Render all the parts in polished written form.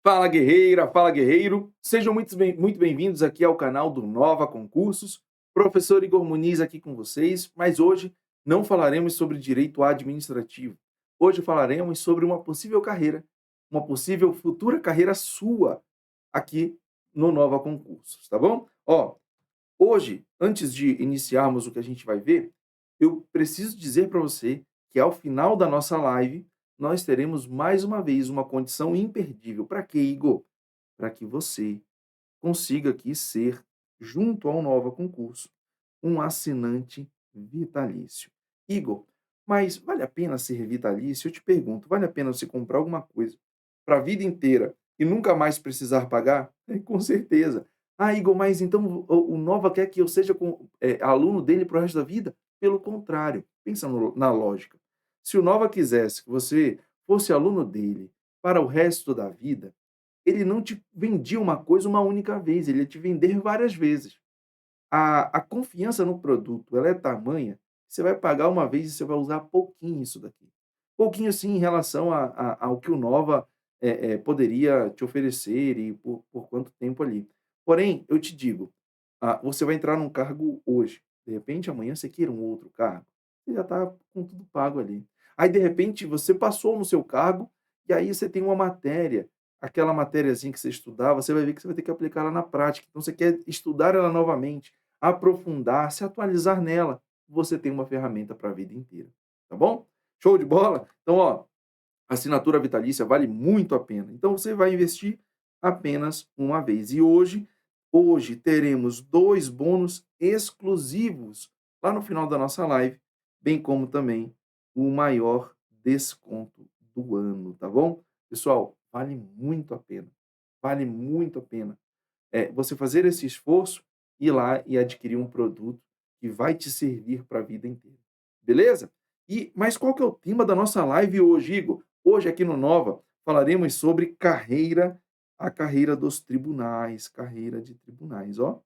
Fala guerreira, fala guerreiro, sejam muito bem-vindos aqui ao canal do Nova Concursos. Professor Igor Muniz aqui com vocês, mas hoje não falaremos sobre direito administrativo. Hoje falaremos sobre uma possível carreira, uma possível futura carreira sua aqui no Nova Concursos, tá bom? Hoje, antes de iniciarmos o que a gente vai ver, eu preciso dizer para você que ao final da nossa live, nós teremos mais uma vez uma condição imperdível. Para quê, Igor? Para que você consiga aqui ser, junto ao Nova Concurso, um assinante vitalício. Igor, mas vale a pena ser vitalício? Eu te pergunto, vale a pena você comprar alguma coisa para a vida inteira e nunca mais precisar pagar? Com certeza. Ah, Igor, mas então o Nova quer que eu seja aluno dele para o resto da vida? Pelo contrário, pensa na lógica. Se o Nova quisesse que você fosse aluno dele para o resto da vida, ele não te vendia uma coisa uma única vez, ele ia te vender várias vezes. A confiança no produto, ela é tamanha, que você vai pagar uma vez e você vai usar pouquinho isso daqui. Pouquinho, assim, em relação ao que o Nova, poderia te oferecer e por quanto tempo ali. Porém, eu te digo, você vai entrar num cargo hoje, de repente amanhã você queira um outro cargo, você já está com tudo pago ali. Aí, de repente, você passou no seu cargo, e aí você tem uma matéria, aquela matériazinha que você estudava, você vai ver que você vai ter que aplicar ela na prática. Então você quer estudar ela novamente, aprofundar, se atualizar nela, você tem uma ferramenta para a vida inteira, tá bom? Show de bola? Então, assinatura vitalícia vale muito a pena. Então você vai investir apenas uma vez. E hoje teremos 2 bônus exclusivos lá no final da nossa live, bem como também o maior desconto do ano, tá bom? Pessoal, vale muito a pena. Vale muito a pena você fazer esse esforço, ir lá e adquirir um produto que vai te servir para a vida inteira. Beleza? Mas qual que é o tema da nossa live hoje, Igor? Hoje aqui no Nova falaremos sobre a carreira dos tribunais, carreira de tribunais, ó.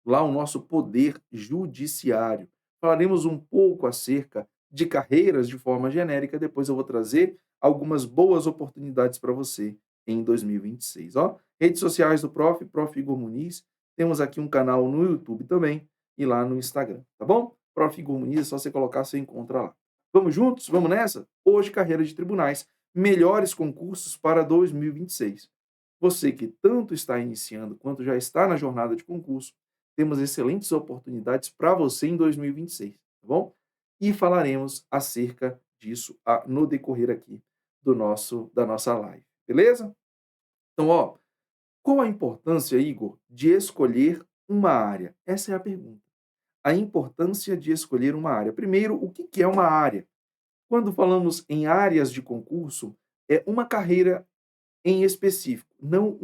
Lá o nosso poder judiciário. Falaremos um pouco acerca de carreiras de forma genérica, depois eu vou trazer algumas boas oportunidades para você em 2026, ó. Redes sociais do Prof. Igor Muniz, temos aqui um canal no YouTube também e lá no Instagram, tá bom? Prof. Igor Muniz, é só você colocar, você encontra lá. Vamos juntos? Vamos nessa? Hoje, carreira de tribunais, melhores concursos para 2026. Você que tanto está iniciando quanto já está na jornada de concurso, temos excelentes oportunidades para você em 2026, tá bom? E falaremos acerca disso no decorrer aqui da nossa live, beleza? Então, qual a importância, Igor, de escolher uma área? Essa é a pergunta. A importância de escolher uma área. Primeiro, o que é uma área? Quando falamos em áreas de concurso, é uma carreira em específico, não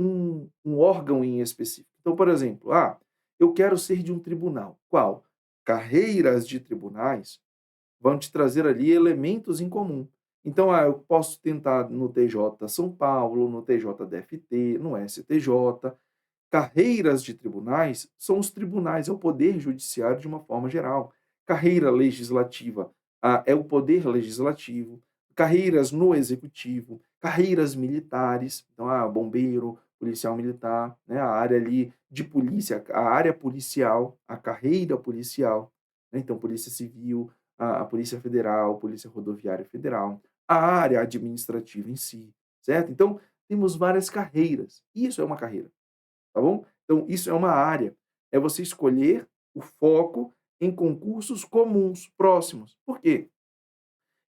um órgão em específico. Então, por exemplo, eu quero ser de um tribunal. Qual? Carreiras de tribunais vão te trazer ali elementos em comum. Então, eu posso tentar no TJ São Paulo, no TJDFT, no STJ. Carreiras de tribunais são os tribunais, é o poder judiciário de uma forma geral. Carreira legislativa, é o poder legislativo. Carreiras no executivo, carreiras militares, então, bombeiro, policial militar, né, a área ali de polícia, a área policial, a carreira policial, né, então polícia civil, a polícia federal, polícia rodoviária federal, a área administrativa em si, certo? Então, temos várias carreiras, isso é uma carreira, tá bom? Então, isso é uma área. É você escolher o foco em concursos comuns, próximos. Por quê?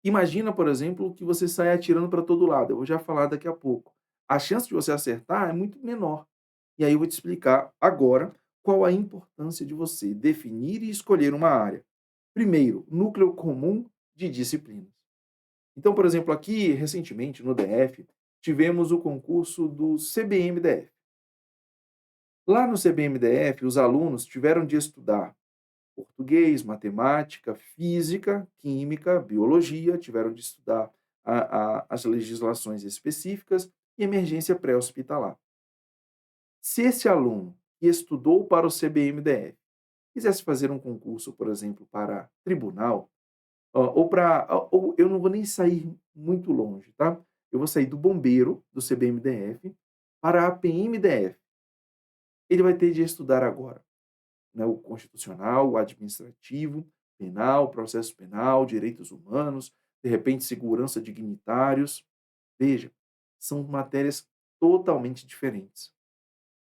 Imagina, por exemplo, que você sai atirando para todo lado. Eu vou já falar daqui a pouco. A chance de você acertar é muito menor. E aí eu vou te explicar agora qual a importância de você definir e escolher uma área. Primeiro, núcleo comum de disciplinas. Então, por exemplo, aqui recentemente no DF, tivemos o concurso do CBMDF. Lá no CBMDF, os alunos tiveram de estudar português, matemática, física, química, biologia, tiveram de estudar as legislações específicas e emergência pré-hospitalar. Se esse aluno que estudou para o CBMDF quisesse fazer um concurso, por exemplo, para tribunal, ou eu não vou nem sair muito longe, tá? eu vou sair do bombeiro, do CBMDF, para a PMDF. Ele vai ter de estudar agora, né, o constitucional, o administrativo, penal, processo penal, direitos humanos, de repente segurança dignitários. Veja, são matérias totalmente diferentes.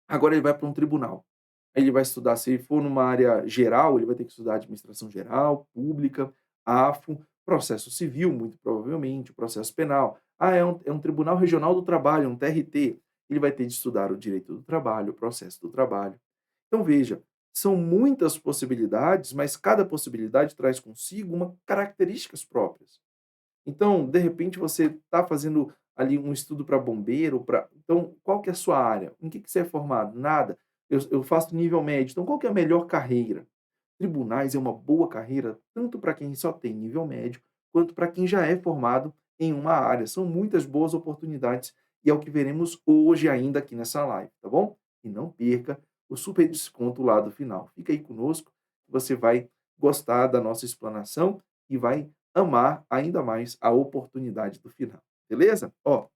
Agora ele vai para um tribunal. Aí ele vai estudar, se for numa área geral, ele vai ter que estudar administração geral, pública, AFO, processo civil, muito provavelmente, o processo penal. Ah, é um tribunal regional do trabalho, um TRT. Ele vai ter de estudar o direito do trabalho, o processo do trabalho. Então veja, são muitas possibilidades, mas cada possibilidade traz consigo uma características próprias. Então, de repente, você está fazendo ali um estudo para bombeiro, para então, qual que é a sua área? Em que você é formado? Nada. Eu faço nível médio. Então, qual que é a melhor carreira? Tribunais é uma boa carreira, tanto para quem só tem nível médio, quanto para quem já é formado em uma área. São muitas boas oportunidades e é o que veremos hoje ainda aqui nessa live, tá bom? E não perca o super desconto lá do final. Fica aí conosco, que você vai gostar da nossa explanação e vai amar ainda mais a oportunidade do final, beleza? Ó,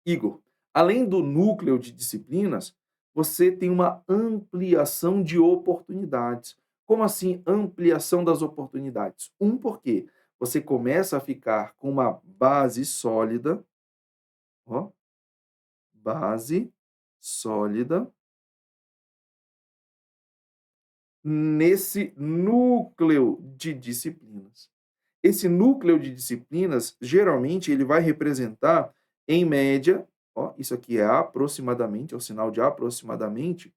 Igor, além do núcleo de disciplinas, você tem uma ampliação de oportunidades. Como assim ampliação das oportunidades? Porque você começa a ficar com uma base sólida, ó, base sólida nesse núcleo de disciplinas. Esse núcleo de disciplinas, geralmente, ele vai representar, em média, ó, isso aqui é aproximadamente, é o sinal de aproximadamente,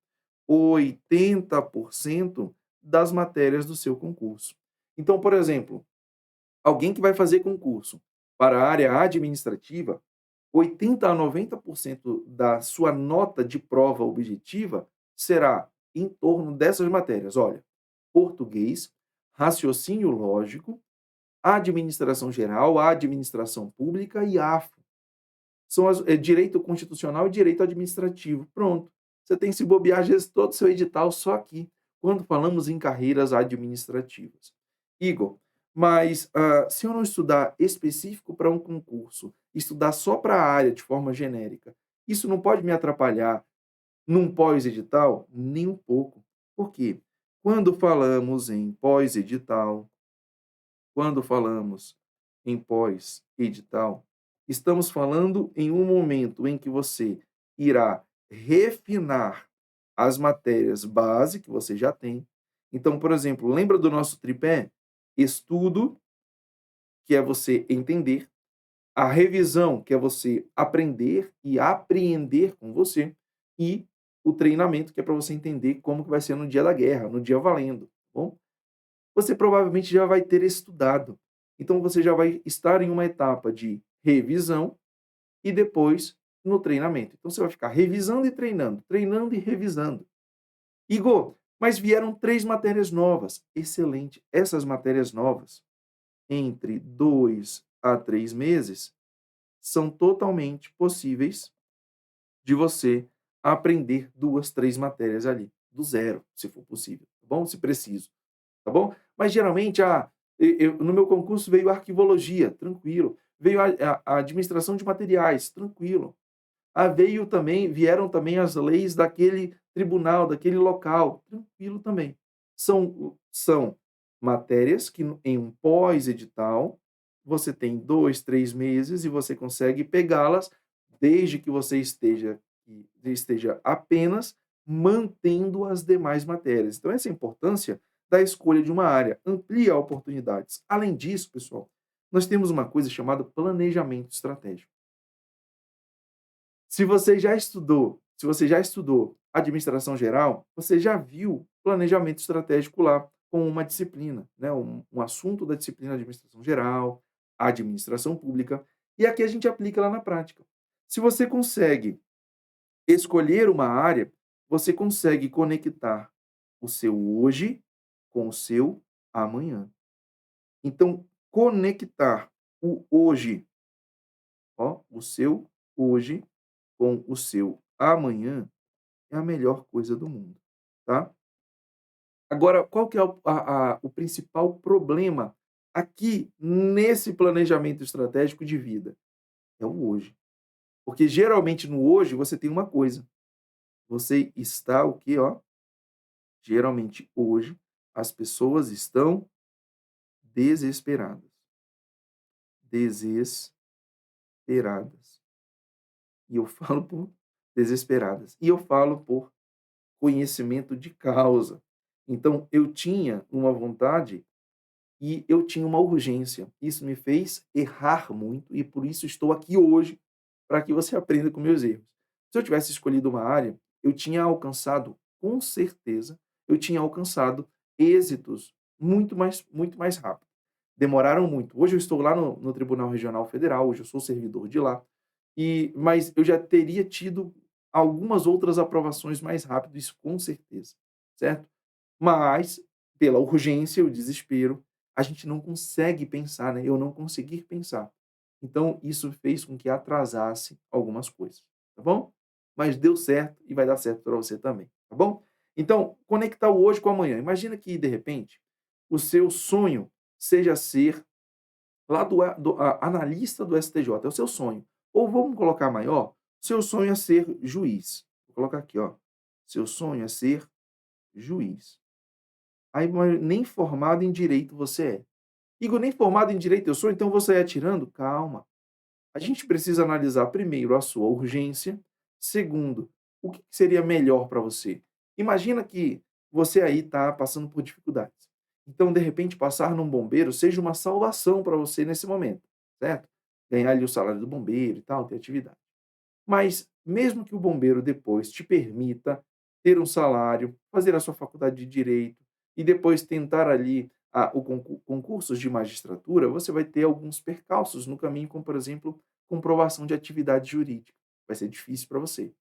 80% das matérias do seu concurso. Então, por exemplo, alguém que vai fazer concurso para a área administrativa, 80 a 90% da sua nota de prova objetiva será em torno dessas matérias. Olha, português, raciocínio lógico, administração geral, administração pública e AFO. São direito constitucional e direito administrativo. Pronto. Você tem, se bobear, às vezes, todo o seu edital só aqui, quando falamos em carreiras administrativas. Igor, mas se eu não estudar específico para um concurso, estudar só para a área de forma genérica, isso não pode me atrapalhar num pós-edital? Nem um pouco. Por quê? Quando falamos em pós-edital, quando falamos em pós-edital, estamos falando em um momento em que você irá refinar as matérias base que você já tem. Então, por exemplo, lembra do nosso tripé? Estudo, que é você entender, a revisão, que é você aprender e apreender com você, e o treinamento, que é para você entender como que vai ser no dia da guerra, no dia valendo, tá bom? Você provavelmente já vai ter estudado. Então você já vai estar em uma etapa de revisão e depois no treinamento. Então você vai ficar revisando e treinando, treinando e revisando. Igor, mas vieram 3 matérias novas. Excelente. Essas matérias novas, entre 2 a 3 meses, são totalmente possíveis de você aprender 2, 3 matérias ali, do zero, se for possível, tá bom? Se preciso. Tá bom? Mas geralmente, no meu concurso veio arquivologia, tranquilo. Veio a administração de materiais, tranquilo. Vieram também as leis daquele tribunal, daquele local, tranquilo também. São matérias que em um pós-edital, você tem 2, 3 meses e você consegue pegá-las desde que você esteja apenas mantendo as demais matérias. Então essa é a importância da escolha de uma área, amplia oportunidades. Além disso, pessoal, nós temos uma coisa chamada planejamento estratégico. Se você já estudou administração geral, você já viu planejamento estratégico lá com uma disciplina, né? Um assunto da disciplina administração geral, administração pública, e aqui a gente aplica lá na prática. Se você consegue escolher uma área, você consegue conectar o seu hoje com o seu amanhã. Então, conectar o hoje, ó, o seu hoje com o seu amanhã é a melhor coisa do mundo, tá? Agora, qual que é o principal problema aqui nesse planejamento estratégico de vida? É o hoje. Porque geralmente no hoje você tem uma coisa, você está o quê, ó? Geralmente hoje as pessoas estão desesperadas. Desesperadas. E eu falo por desesperadas. E eu falo por conhecimento de causa. Então eu tinha uma vontade e eu tinha uma urgência. Isso me fez errar muito e por isso estou aqui hoje para que você aprenda com meus erros. Se eu tivesse escolhido uma área, eu tinha alcançado, com certeza, eu tinha alcançado êxitos muito mais rápido. Demoraram muito. Hoje eu estou lá no Tribunal Regional Federal, hoje eu sou servidor de lá, mas eu já teria tido algumas outras aprovações mais rápido, isso com certeza, certo? Mas, pela urgência e o desespero, a gente não consegue pensar, né, eu não conseguir pensar. Então isso fez com que atrasasse algumas coisas, tá bom? Mas deu certo e vai dar certo para você também, tá bom? Então, conectar o hoje com o amanhã. Imagina que, de repente, o seu sonho seja ser lá do analista do STJ, é o seu sonho. Ou vamos colocar maior, seu sonho é ser juiz. Vou colocar aqui, ó, seu sonho é ser juiz. Aí, mas nem formado em direito você é. Igor, nem formado em direito eu sou, então você é atirando? Calma. A gente precisa analisar primeiro a sua urgência, segundo, o que seria melhor para você. Imagina que você aí está passando por dificuldades. Então, de repente, passar num bombeiro seja uma salvação para você nesse momento, certo? Ganhar ali o salário do bombeiro e tal, ter atividade. Mas, mesmo que o bombeiro depois te permita ter um salário, fazer a sua faculdade de direito e depois tentar ali o concursos de magistratura, você vai ter alguns percalços no caminho, como, por exemplo, comprovação de atividade jurídica. Vai ser difícil para você.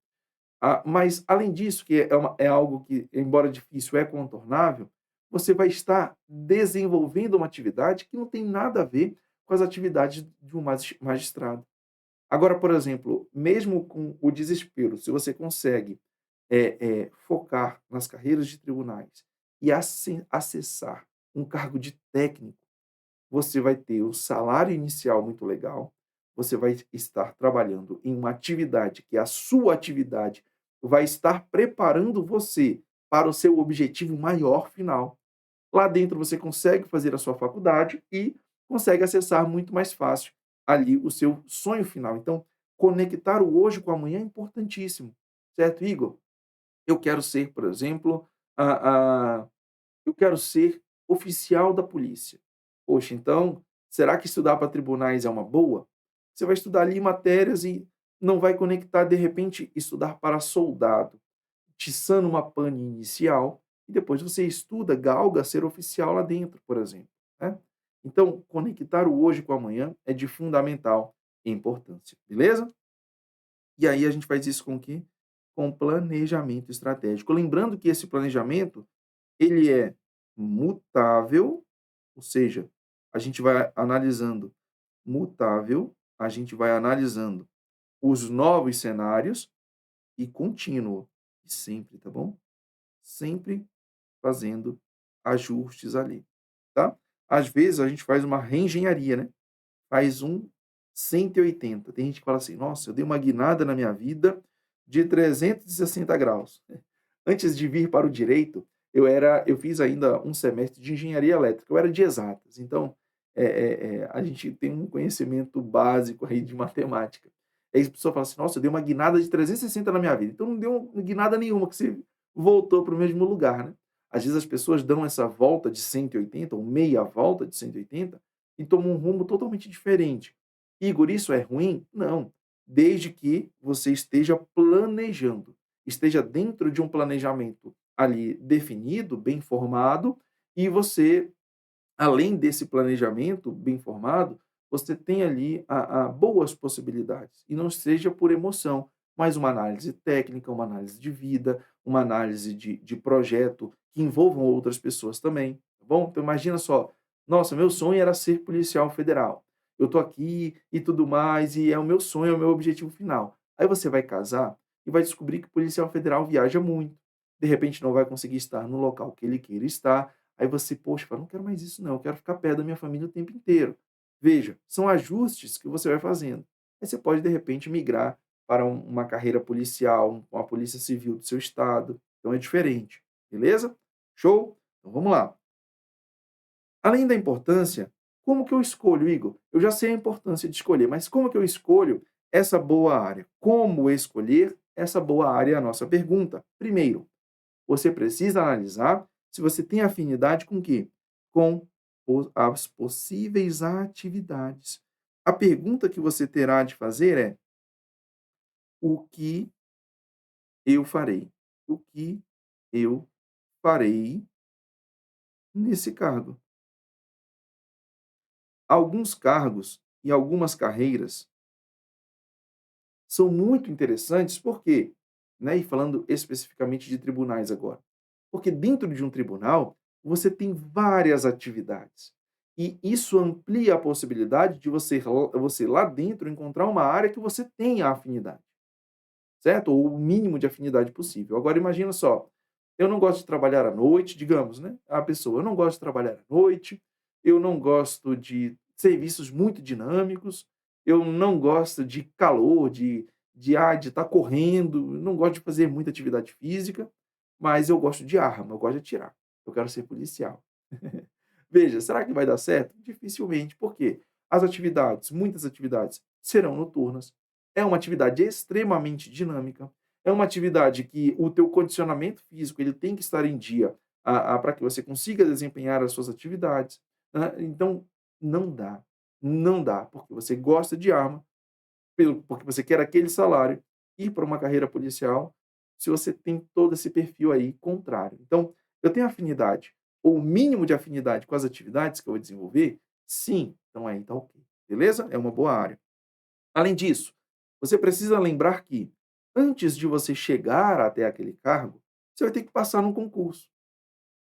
Mas, além disso, que é algo que, embora difícil, é contornável, você vai estar desenvolvendo uma atividade que não tem nada a ver com as atividades de um magistrado. Agora, por exemplo, mesmo com o desespero, se você consegue, focar nas carreiras de tribunais e acessar um cargo de técnico, você vai ter um salário inicial muito legal, você vai estar trabalhando em uma atividade que a sua atividade vai estar preparando você para o seu objetivo maior final. Lá dentro você consegue fazer a sua faculdade e consegue acessar muito mais fácil ali o seu sonho final. Então, conectar o hoje com o amanhã é importantíssimo, certo, Igor? Eu quero ser, por exemplo, eu quero ser oficial da polícia. Poxa, então, será que estudar para tribunais é uma boa? Você vai estudar ali matérias e não vai conectar, de repente, estudar para soldado, tiçando uma pane inicial, e depois você estuda, galga ser oficial lá dentro, por exemplo, né. Então, conectar o hoje com o amanhã é de fundamental importância, beleza? E aí a gente faz isso com o quê? Com planejamento estratégico. Lembrando que esse planejamento, ele é mutável, ou seja, a gente vai analisando mutável, a gente vai analisando os novos cenários e contínuo, e sempre, tá bom? Sempre fazendo ajustes ali, tá? Às vezes a gente faz uma reengenharia, né? Faz um 180. Tem gente que fala assim: "Nossa, eu dei uma guinada na minha vida de 360 graus". Antes de vir para o direito, eu fiz ainda um semestre de engenharia elétrica, eu era de exatas, então, a gente tem um conhecimento básico aí de matemática. Aí a pessoa fala assim: "Nossa, eu dei uma guinada de 360 na minha vida", então não deu guinada nenhuma, que você voltou para o mesmo lugar, né. Às vezes as pessoas dão essa volta de 180 ou meia volta de 180 e tomam um rumo totalmente diferente. "Igor, isso é ruim?" Não, desde que você esteja planejando, esteja dentro de um planejamento ali definido, bem formado, e você, além desse planejamento bem formado, você tem ali a boas possibilidades, e não seja por emoção, mas uma análise técnica, uma análise de vida, uma análise de projeto que envolvam outras pessoas também, tá bom? Então imagina só, nossa, meu sonho era ser policial federal. Eu tô aqui e tudo mais, e é o meu sonho, é o meu objetivo final. Aí você vai casar e vai descobrir que o policial federal viaja muito. De repente não vai conseguir estar no local que ele queira estar. Aí você, poxa, fala: "Não quero mais isso não, eu quero ficar perto da minha família o tempo inteiro". Veja, são ajustes que você vai fazendo. Aí você pode, de repente, migrar para uma carreira policial, uma polícia civil do seu estado. Então é diferente, beleza? Show? Então vamos lá. Além da importância, como que eu escolho, Igor? Eu já sei a importância de escolher, mas como que eu escolho essa boa área? Como escolher essa boa área é a nossa pergunta. Primeiro, você precisa analisar se você tem afinidade com o quê? Com as possíveis atividades. A pergunta que você terá de fazer é: o que eu farei? O que eu farei nesse cargo? Alguns cargos e algumas carreiras são muito interessantes, por quê? Né, e falando especificamente de tribunais agora. Porque dentro de um tribunal, você tem várias atividades. E isso amplia a possibilidade de você lá dentro encontrar uma área que você tenha afinidade, certo? Ou o mínimo de afinidade possível. Agora imagina só, eu não gosto de trabalhar à noite, digamos, né? A pessoa, eu não gosto de trabalhar à noite, eu não gosto de serviços muito dinâmicos, eu não gosto de calor, de estar correndo, não gosto de fazer muita atividade física, mas eu gosto de arma, eu gosto de atirar. Eu quero ser policial. Veja, será que vai dar certo? Dificilmente. Por quê? As atividades, muitas atividades, serão noturnas. É uma atividade extremamente dinâmica. É uma atividade que o teu condicionamento físico ele tem que estar em dia para que você consiga desempenhar as suas atividades. Né? Então, não dá. Não dá, porque você gosta de arma, porque você quer aquele salário, ir para uma carreira policial, se você tem todo esse perfil aí contrário. Então, eu tenho afinidade, ou o mínimo de afinidade com as atividades que eu vou desenvolver? Sim, então aí tá ok, beleza? É uma boa área. Além disso, você precisa lembrar que, antes de você chegar até aquele cargo, você vai ter que passar num concurso.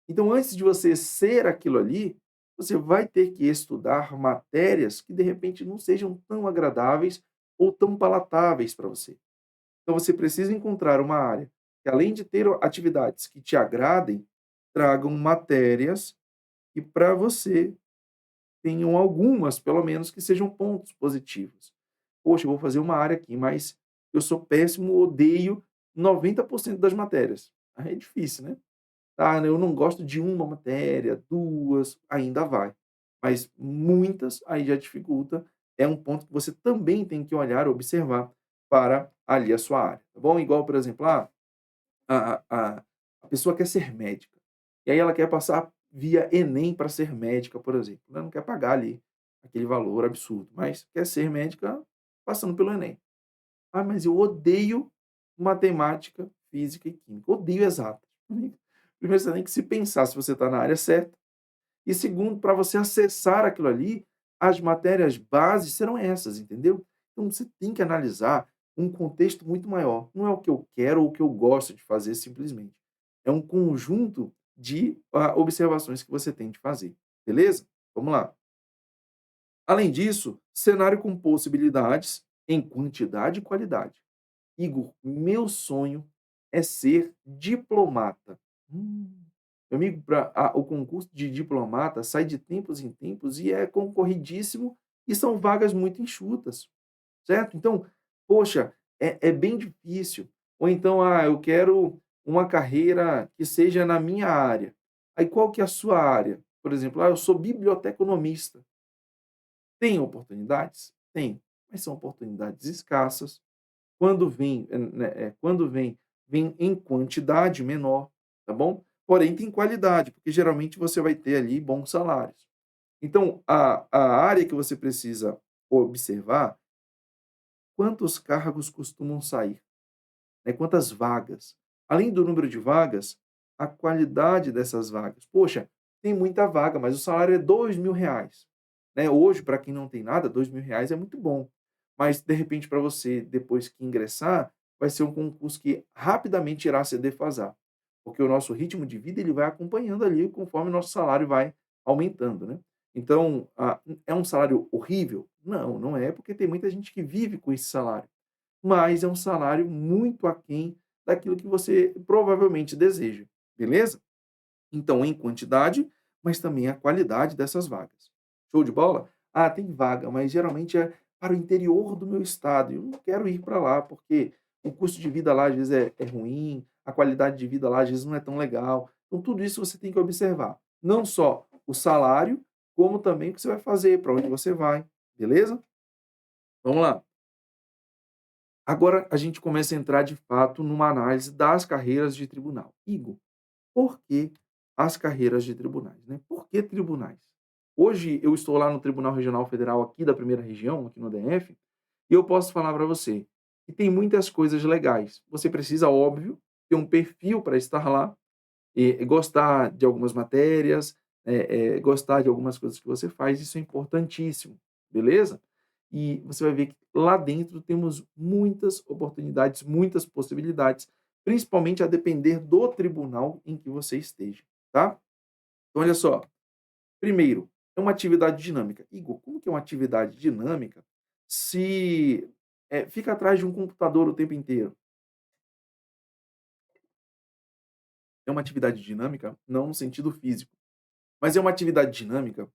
Então, antes de você ser aquilo ali, você vai ter que estudar matérias que de repente não sejam tão agradáveis ou tão palatáveis para você. Então, você precisa encontrar uma área que, além de ter atividades que te agradem, tragam matérias que para você tenham algumas, pelo menos, que sejam pontos positivos. Poxa, eu vou fazer uma área aqui, mas eu sou péssimo, odeio 90% das matérias. Aí é difícil, né? Ah, eu não gosto de uma matéria, 2 ainda vai. Mas muitas, aí já dificulta. É um ponto que você também tem que olhar, observar para ali a sua área, tá bom? Igual, por exemplo, a a a pessoa quer ser médica, e aí ela quer passar via Enem para ser médica, por exemplo, né, não quer pagar ali aquele valor absurdo, mas quer ser médica passando pelo Enem. "Ah, mas eu odeio matemática, física e química, odeio exatas". Primeiro você tem que se pensar se você está na área certa, e segundo, para você acessar aquilo ali, as matérias bases serão essas, entendeu? Então você tem que analisar um contexto muito maior. Não é o que eu quero ou o que eu gosto de fazer simplesmente. É um conjunto de observações que você tem de fazer. Beleza? Vamos lá. Além disso, cenário com possibilidades em quantidade e qualidade. Igor, meu sonho é ser diplomata. Hum. Meu amigo, o concurso de diplomata sai de tempos em tempos e é concorridíssimo e são vagas muito enxutas, certo? Então, poxa, é bem difícil. Ou então, eu quero uma carreira que seja na minha área. Aí qual que é a sua área? Por exemplo, eu sou biblioteconomista. Tem oportunidades? Tem, mas são oportunidades escassas. Quando vem, né, quando vem em quantidade menor, tá bom? Porém tem qualidade, porque geralmente você vai ter ali bons salários. Então a área que você precisa observar, quantos cargos costumam sair, né, quantas vagas. Além do número de vagas, a qualidade dessas vagas. Poxa, tem muita vaga, mas o salário é R$ 2.000, né? Hoje, para quem não tem nada, R$ 2.000 é muito bom. Mas, de repente, para você, depois que ingressar, vai ser um concurso que rapidamente irá se defasar. Porque o nosso ritmo de vida ele vai acompanhando ali conforme o nosso salário vai aumentando, né? Então, é um salário horrível? Não, não é, porque tem muita gente que vive com esse salário, mas é um salário muito aquém daquilo que você provavelmente deseja, beleza? Então, em quantidade, mas também a qualidade dessas vagas. Show de bola? Ah, tem vaga, mas geralmente é para o interior do meu estado, eu não quero ir para lá, porque o custo de vida lá às vezes é ruim, a qualidade de vida lá às vezes não é tão legal. Então tudo isso você tem que observar, não só o salário, como também o que você vai fazer, para onde você vai, beleza? Vamos lá. Agora a gente começa a entrar de fato numa análise das carreiras de tribunal. Igor, por que as carreiras de tribunais, né? Por que tribunais? Hoje eu estou lá no Tribunal Regional Federal aqui da primeira região, aqui no DF, e eu posso falar para você que tem muitas coisas legais. Você precisa, óbvio, ter um perfil para estar lá, e gostar de algumas matérias, gostar de algumas coisas que você faz, isso é importantíssimo, beleza? E você vai ver que lá dentro temos muitas oportunidades, muitas possibilidades, principalmente a depender do tribunal em que você esteja, tá? Então, olha só, primeiro, é uma atividade dinâmica. Igor, como que é uma atividade dinâmica se fica atrás de um computador o tempo inteiro? É uma atividade dinâmica, não no sentido físico, mas é uma atividade dinâmica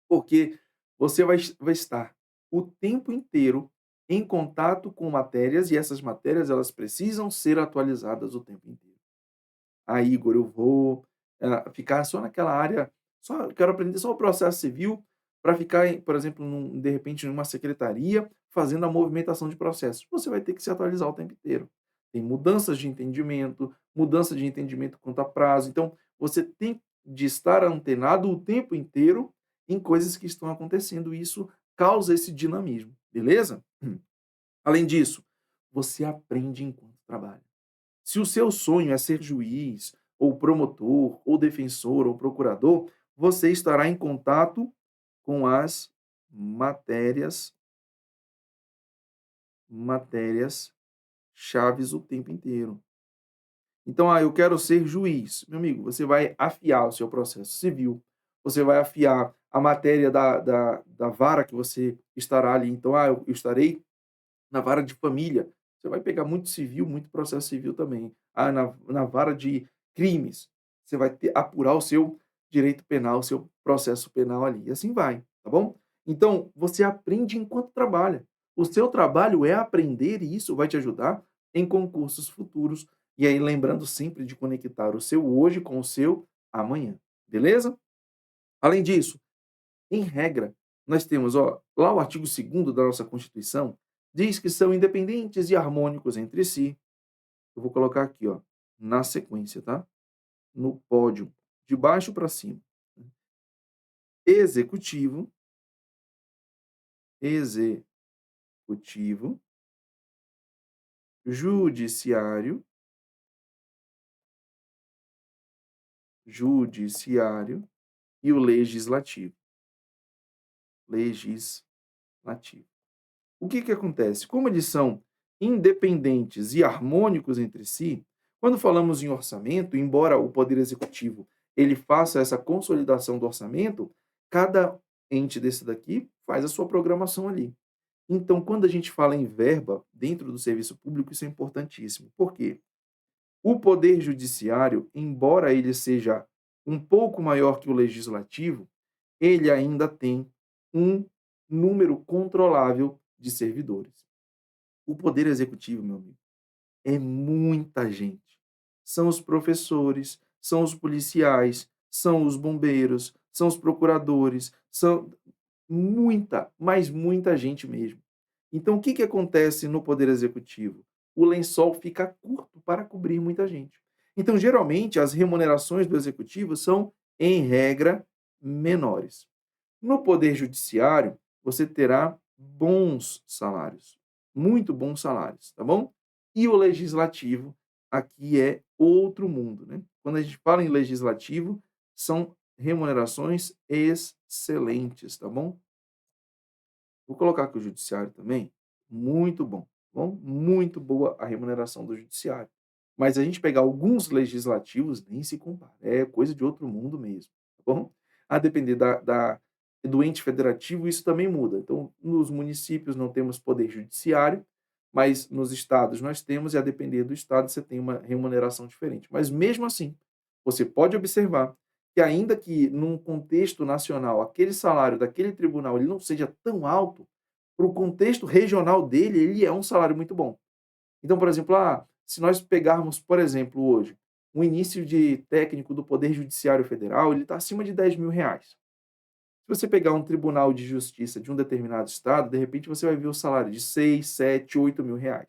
porque você vai estar o tempo inteiro em contato com matérias e essas matérias elas precisam ser atualizadas o tempo inteiro. "Ah, Igor, eu vou, ficar só naquela área, só eu quero aprender só o processo civil para ficar em, por exemplo, de repente, numa secretaria, fazendo a movimentação de processos". Você vai ter que se atualizar o tempo inteiro. Tem mudança de entendimento quanto a prazo, então você tem de estar antenado o tempo inteiro em coisas que estão acontecendo e isso causa esse dinamismo, beleza? Além disso, você aprende enquanto trabalha. Se o seu sonho é ser juiz, ou promotor, ou defensor, ou procurador, você estará em contato com as matérias matérias chaves o tempo inteiro. Então, eu quero ser juiz. Meu amigo, você vai afiar o seu processo civil, você vai afiar a matéria da vara que você estará ali. Então, eu estarei na vara de família, você vai pegar muito civil, muito processo civil também. Na vara de crimes, você vai apurar o seu direito penal, o seu processo penal ali, e assim vai, tá bom? Então, você aprende enquanto trabalha. O seu trabalho é aprender e isso vai te ajudar em concursos futuros. E aí, lembrando sempre de conectar o seu hoje com o seu amanhã, beleza? Além disso, em regra, nós temos, lá o artigo 2º da nossa Constituição, diz que são independentes e harmônicos entre si. Eu vou colocar aqui, na sequência, tá? No pódio, de baixo para cima. Executivo, executivo, judiciário, judiciário e o legislativo, legislativo. O que que acontece? Como eles são independentes e harmônicos entre si, quando falamos em orçamento, embora o poder executivo ele faça essa consolidação do orçamento, cada ente desse daqui faz a sua programação ali. Então, quando a gente fala em verba dentro do serviço público, isso é importantíssimo. Por quê? O poder judiciário, embora ele seja um pouco maior que o legislativo, ele ainda tem um número controlável de servidores. O poder executivo, meu amigo, é muita gente. São os professores, são os policiais, são os bombeiros, são os procuradores, são muita, mas muita gente mesmo. Então, o que que acontece no poder executivo? O lençol fica curto para cobrir muita gente. Então, geralmente, as remunerações do executivo são, em regra, menores. No poder judiciário, você terá bons salários, muito bons salários, tá bom? E o legislativo, aqui é outro mundo, né? Quando a gente fala em legislativo, são remunerações excelentes, tá bom? Vou colocar aqui o judiciário também, muito bom, tá bom? Muito boa a remuneração do judiciário. Mas a gente pegar alguns legislativos, nem se compara, é coisa de outro mundo mesmo, tá bom? A depender do ente federativo, isso também muda. Então, nos municípios não temos poder judiciário, mas nos estados nós temos, e a depender do estado você tem uma remuneração diferente. Mas mesmo assim, você pode observar que ainda que num contexto nacional aquele salário daquele tribunal ele não seja tão alto, para o contexto regional dele, ele é um salário muito bom. Então, por exemplo, se nós pegarmos, por exemplo, hoje, o início de técnico do Poder Judiciário Federal, ele está acima de R$ 10.000. Se você pegar um tribunal de justiça de um determinado estado, de repente você vai ver o salário de 6, 7, R$ 8.000. Aí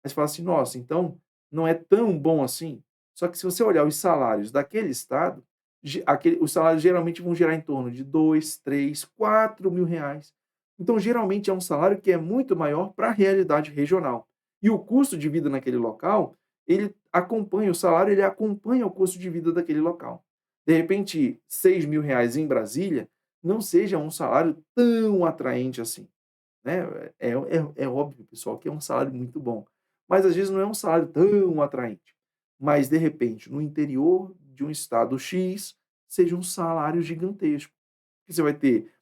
você fala assim: "Nossa, então não é tão bom assim?". Só que se você olhar os salários daquele estado, os salários geralmente vão girar em torno de 2, 3, R$ 4.000. Então, geralmente é um salário que é muito maior para a realidade regional. E o custo de vida naquele local, o salário ele acompanha o custo de vida daquele local. De repente, R$ 6.000 em Brasília não seja um salário tão atraente assim, né. É óbvio, pessoal, que é um salário muito bom, mas às vezes não é um salário tão atraente. Mas, de repente, no interior de um estado X, seja um salário gigantesco, que você vai ter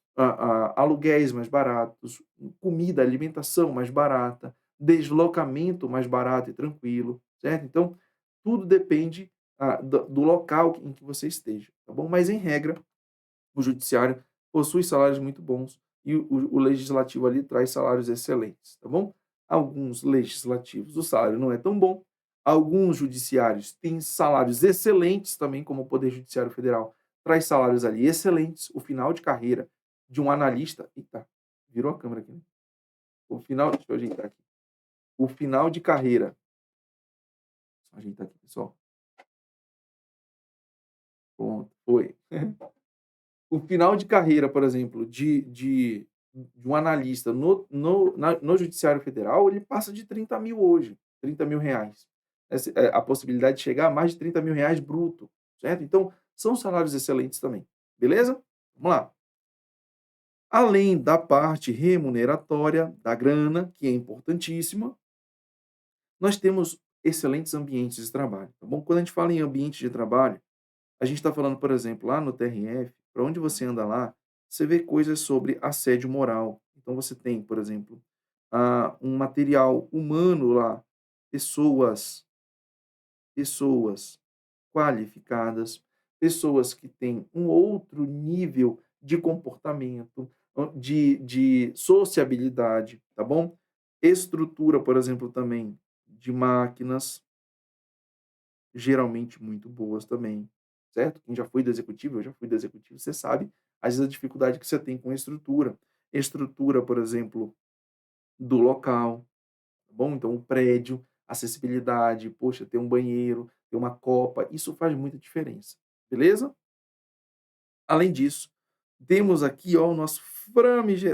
aluguéis mais baratos, comida, alimentação mais barata, deslocamento mais barato e tranquilo, certo? Então, tudo depende, do local em que você esteja, tá bom? Mas, em regra, o judiciário possui salários muito bons e o legislativo ali traz salários excelentes, tá bom? Alguns legislativos o salário não é tão bom, alguns judiciários têm salários excelentes também, como o Poder Judiciário Federal traz salários ali excelentes. O final de carreira de um analista, eita, virou a câmera aqui, né? Deixa eu ajeitar aqui. O final de carreira, deixa eu ajeitar aqui, pessoal. Pronto, foi. O final de carreira, por exemplo, de um analista no Judiciário Federal, ele passa de 30.000 hoje, R$ 30.000. A possibilidade de chegar a mais de R$ 30.000 bruto, certo? Então, são salários excelentes também, beleza? Vamos lá. Além da parte remuneratória, da grana, que é importantíssima, nós temos excelentes ambientes de trabalho, tá bom? Quando a gente fala em ambiente de trabalho, a gente está falando, por exemplo, lá no TRF, para onde você anda lá, você vê coisas sobre assédio moral. Então você tem, por exemplo, um material humano lá, pessoas, pessoas qualificadas, pessoas que têm um outro nível de comportamento, de sociabilidade, tá bom? Estrutura, por exemplo, também de máquinas, geralmente muito boas também, certo? Quem já foi do executivo, eu já fui do executivo, você sabe, às vezes, a dificuldade que você tem com a estrutura. Estrutura, por exemplo, do local, tá bom? Então, o prédio, acessibilidade, poxa, ter um banheiro, ter uma copa, isso faz muita diferença, beleza? Além disso, temos aqui, ó, o nosso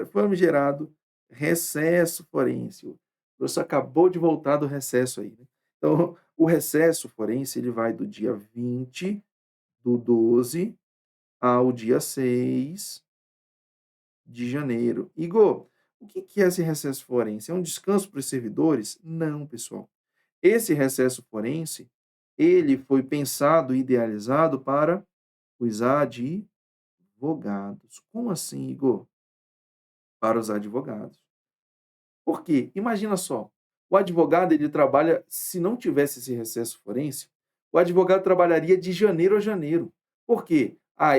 famigerado recesso forense. O professor acabou de voltar do recesso aí, né. Então, o recesso forense, ele vai do dia 20/12 ao dia 6 de janeiro. Igor, o que que é esse recesso forense? É um descanso para os servidores? Não, pessoal. Esse recesso forense, ele foi pensado e idealizado para os advogados. Como assim, Igor? Para os advogados. Por quê? Imagina só, o advogado ele trabalha, se não tivesse esse recesso forense, o advogado trabalharia de janeiro a janeiro. Por quê?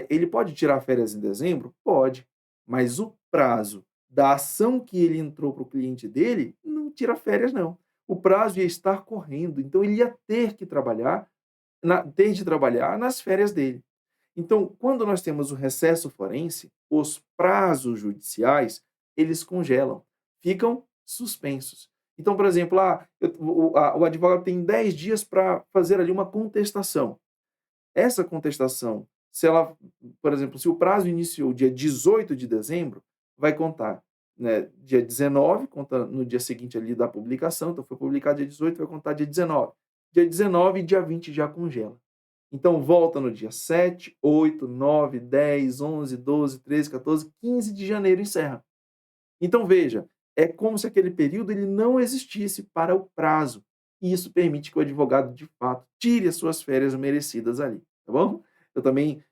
Ele pode tirar férias em dezembro? Pode, mas o prazo da ação que ele entrou para o cliente dele não tira férias não. O prazo ia estar correndo, então ele ia ter de trabalhar nas férias dele. Então, quando nós temos o recesso forense, os prazos judiciais, eles congelam, ficam suspensos. Então, por exemplo, o advogado tem 10 dias para fazer ali uma contestação. Essa contestação, se ela, por exemplo, se o prazo iniciou dia 18 de dezembro, vai contar, né, dia 19, conta no dia seguinte ali da publicação, então foi publicado dia 18, vai contar dia 19. Dia 19 e dia 20 já congela. Então volta no dia 7, 8, 9, 10, 11, 12, 13, 14, 15 de janeiro encerra. Então veja, é como se aquele período ele não existisse para o prazo. E isso permite que o advogado, de fato, tire as suas férias merecidas ali, tá bom? Eu também,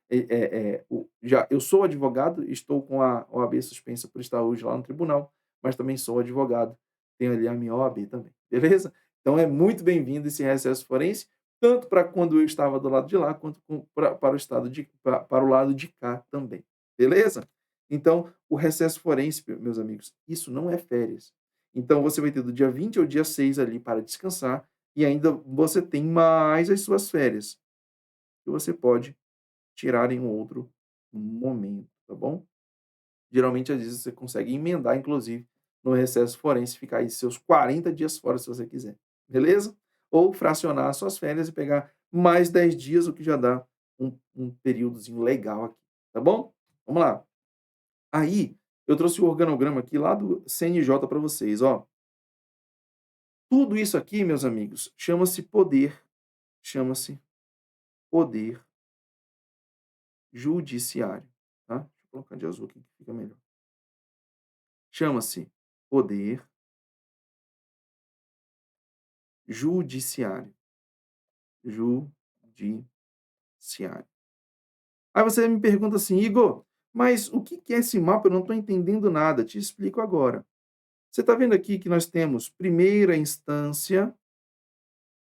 eu sou advogado, estou com a OAB suspensa por estar hoje lá no tribunal, mas também sou advogado, tenho ali a minha OAB também, beleza? Então é muito bem-vindo esse recesso forense, tanto para quando eu estava do lado de lá, quanto para o lado de cá também, beleza? Então, o recesso forense, meus amigos, isso não é férias. Então, você vai ter do dia 20 ao dia 6 ali para descansar e ainda você tem mais as suas férias, que você pode tirar em um outro momento, tá bom? Geralmente, às vezes, você consegue emendar, inclusive, no recesso forense, ficar aí seus 40 dias fora, se você quiser, beleza? Ou fracionar as suas férias e pegar mais 10 dias, o que já dá um períodozinho legal aqui, tá bom? Vamos lá. Aí, eu trouxe o organograma aqui lá do CNJ para vocês, ó. Tudo isso aqui, meus amigos, chama-se poder judiciário, tá? Deixa eu colocar de azul aqui que fica melhor. Chama-se poder judiciário. Judiciário. Aí você me pergunta assim: "Igor, mas o que que é esse mapa? Eu não estou entendendo nada". Te explico agora. Você está vendo aqui que nós temos primeira instância,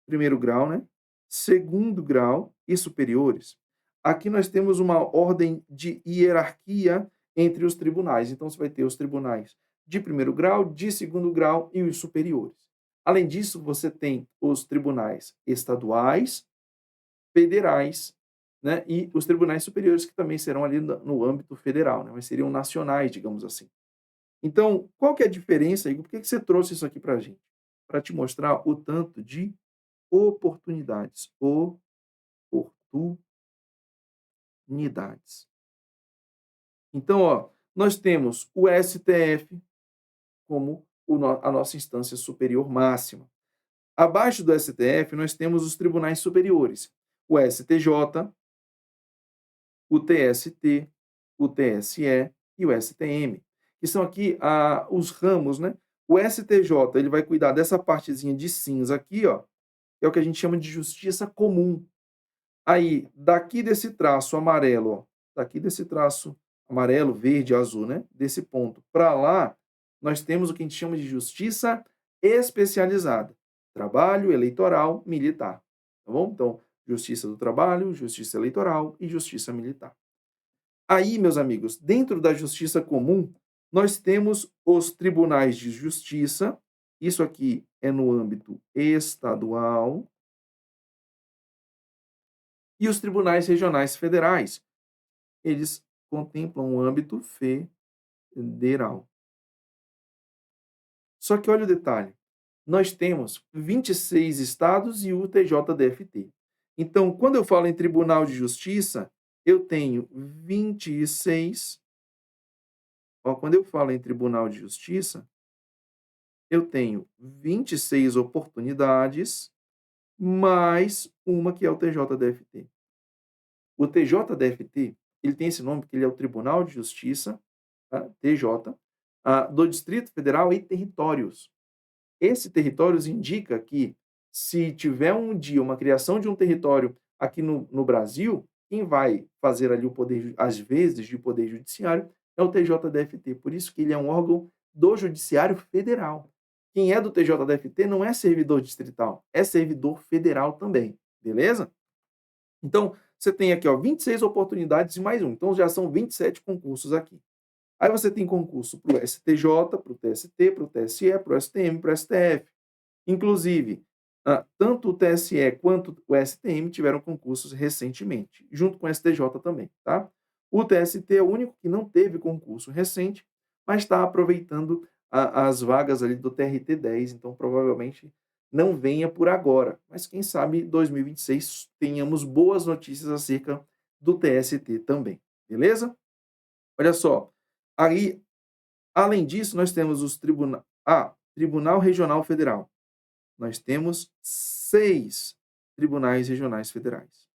primeiro grau, né, segundo grau e superiores. Aqui nós temos uma ordem de hierarquia entre os tribunais. Então você vai ter os tribunais de primeiro grau, de segundo grau e os superiores. Além disso, você tem os tribunais estaduais, federais, né, e os tribunais superiores, que também serão ali no âmbito federal, né, mas seriam nacionais, digamos assim. Então, qual que é a diferença, Igor? Por que que você trouxe isso aqui para a gente? Para te mostrar o tanto de oportunidades. Oportunidades. Então, ó, nós temos o STF como a nossa instância superior máxima. Abaixo do STF, nós temos os tribunais superiores. O STJ, o TST, o TSE e o STM, que são aqui os ramos, né? O STJ, ele vai cuidar dessa partezinha de cinza aqui, ó, que é o que a gente chama de justiça comum. Aí, daqui desse traço amarelo, ó, daqui desse traço amarelo, verde, azul, né? Desse ponto para lá, nós temos o que a gente chama de justiça especializada. Trabalho eleitoral militar. Tá bom? Então, justiça do trabalho, justiça eleitoral e justiça militar. Aí, meus amigos, dentro da justiça comum, nós temos os tribunais de justiça. Isso aqui é no âmbito estadual. E os tribunais regionais federais, eles contemplam o âmbito federal. Só que olha o detalhe, nós temos 26 estados e o TJDFT. Então, quando eu falo em Tribunal de Justiça, eu tenho 26. Ó, quando eu falo em Tribunal de Justiça, eu tenho 26 oportunidades, mais uma que é o TJDFT. O TJDFT, ele tem esse nome porque ele é o Tribunal de Justiça, tá? TJ, do Distrito Federal e territórios. Esse territórios indica que, se tiver um dia uma criação de um território aqui no Brasil, quem vai fazer ali o poder, às vezes, de poder judiciário é o TJDFT. Por isso que ele é um órgão do Judiciário Federal. Quem é do TJDFT não é servidor distrital, é servidor federal também, beleza? Então, você tem aqui, ó, 26 oportunidades e mais um. Então, já são 27 concursos aqui. Aí você tem concurso para o STJ, para o TST, para o TSE, para o STM, para o STF. Inclusive, tanto o TSE quanto o STM tiveram concursos recentemente, junto com o STJ também, tá? O TST é o único que não teve concurso recente, mas está aproveitando as vagas ali do TRT-10, então provavelmente não venha por agora. Mas quem sabe em 2026 tenhamos boas notícias acerca do TST também, beleza? Olha só, aí, além disso, nós temos os Tribunal Regional Federal. Nós temos 6 tribunais regionais federais,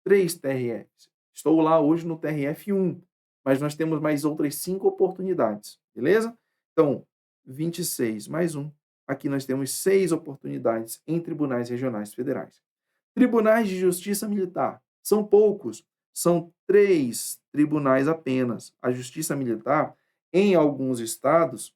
3 TRFs. Estou lá hoje no TRF1, mas nós temos mais outras 5 oportunidades, beleza? Então, 26 mais um. Aqui nós temos 6 oportunidades em tribunais regionais federais. Tribunais de Justiça Militar. São poucos, são 3 tribunais apenas. A Justiça Militar, em alguns estados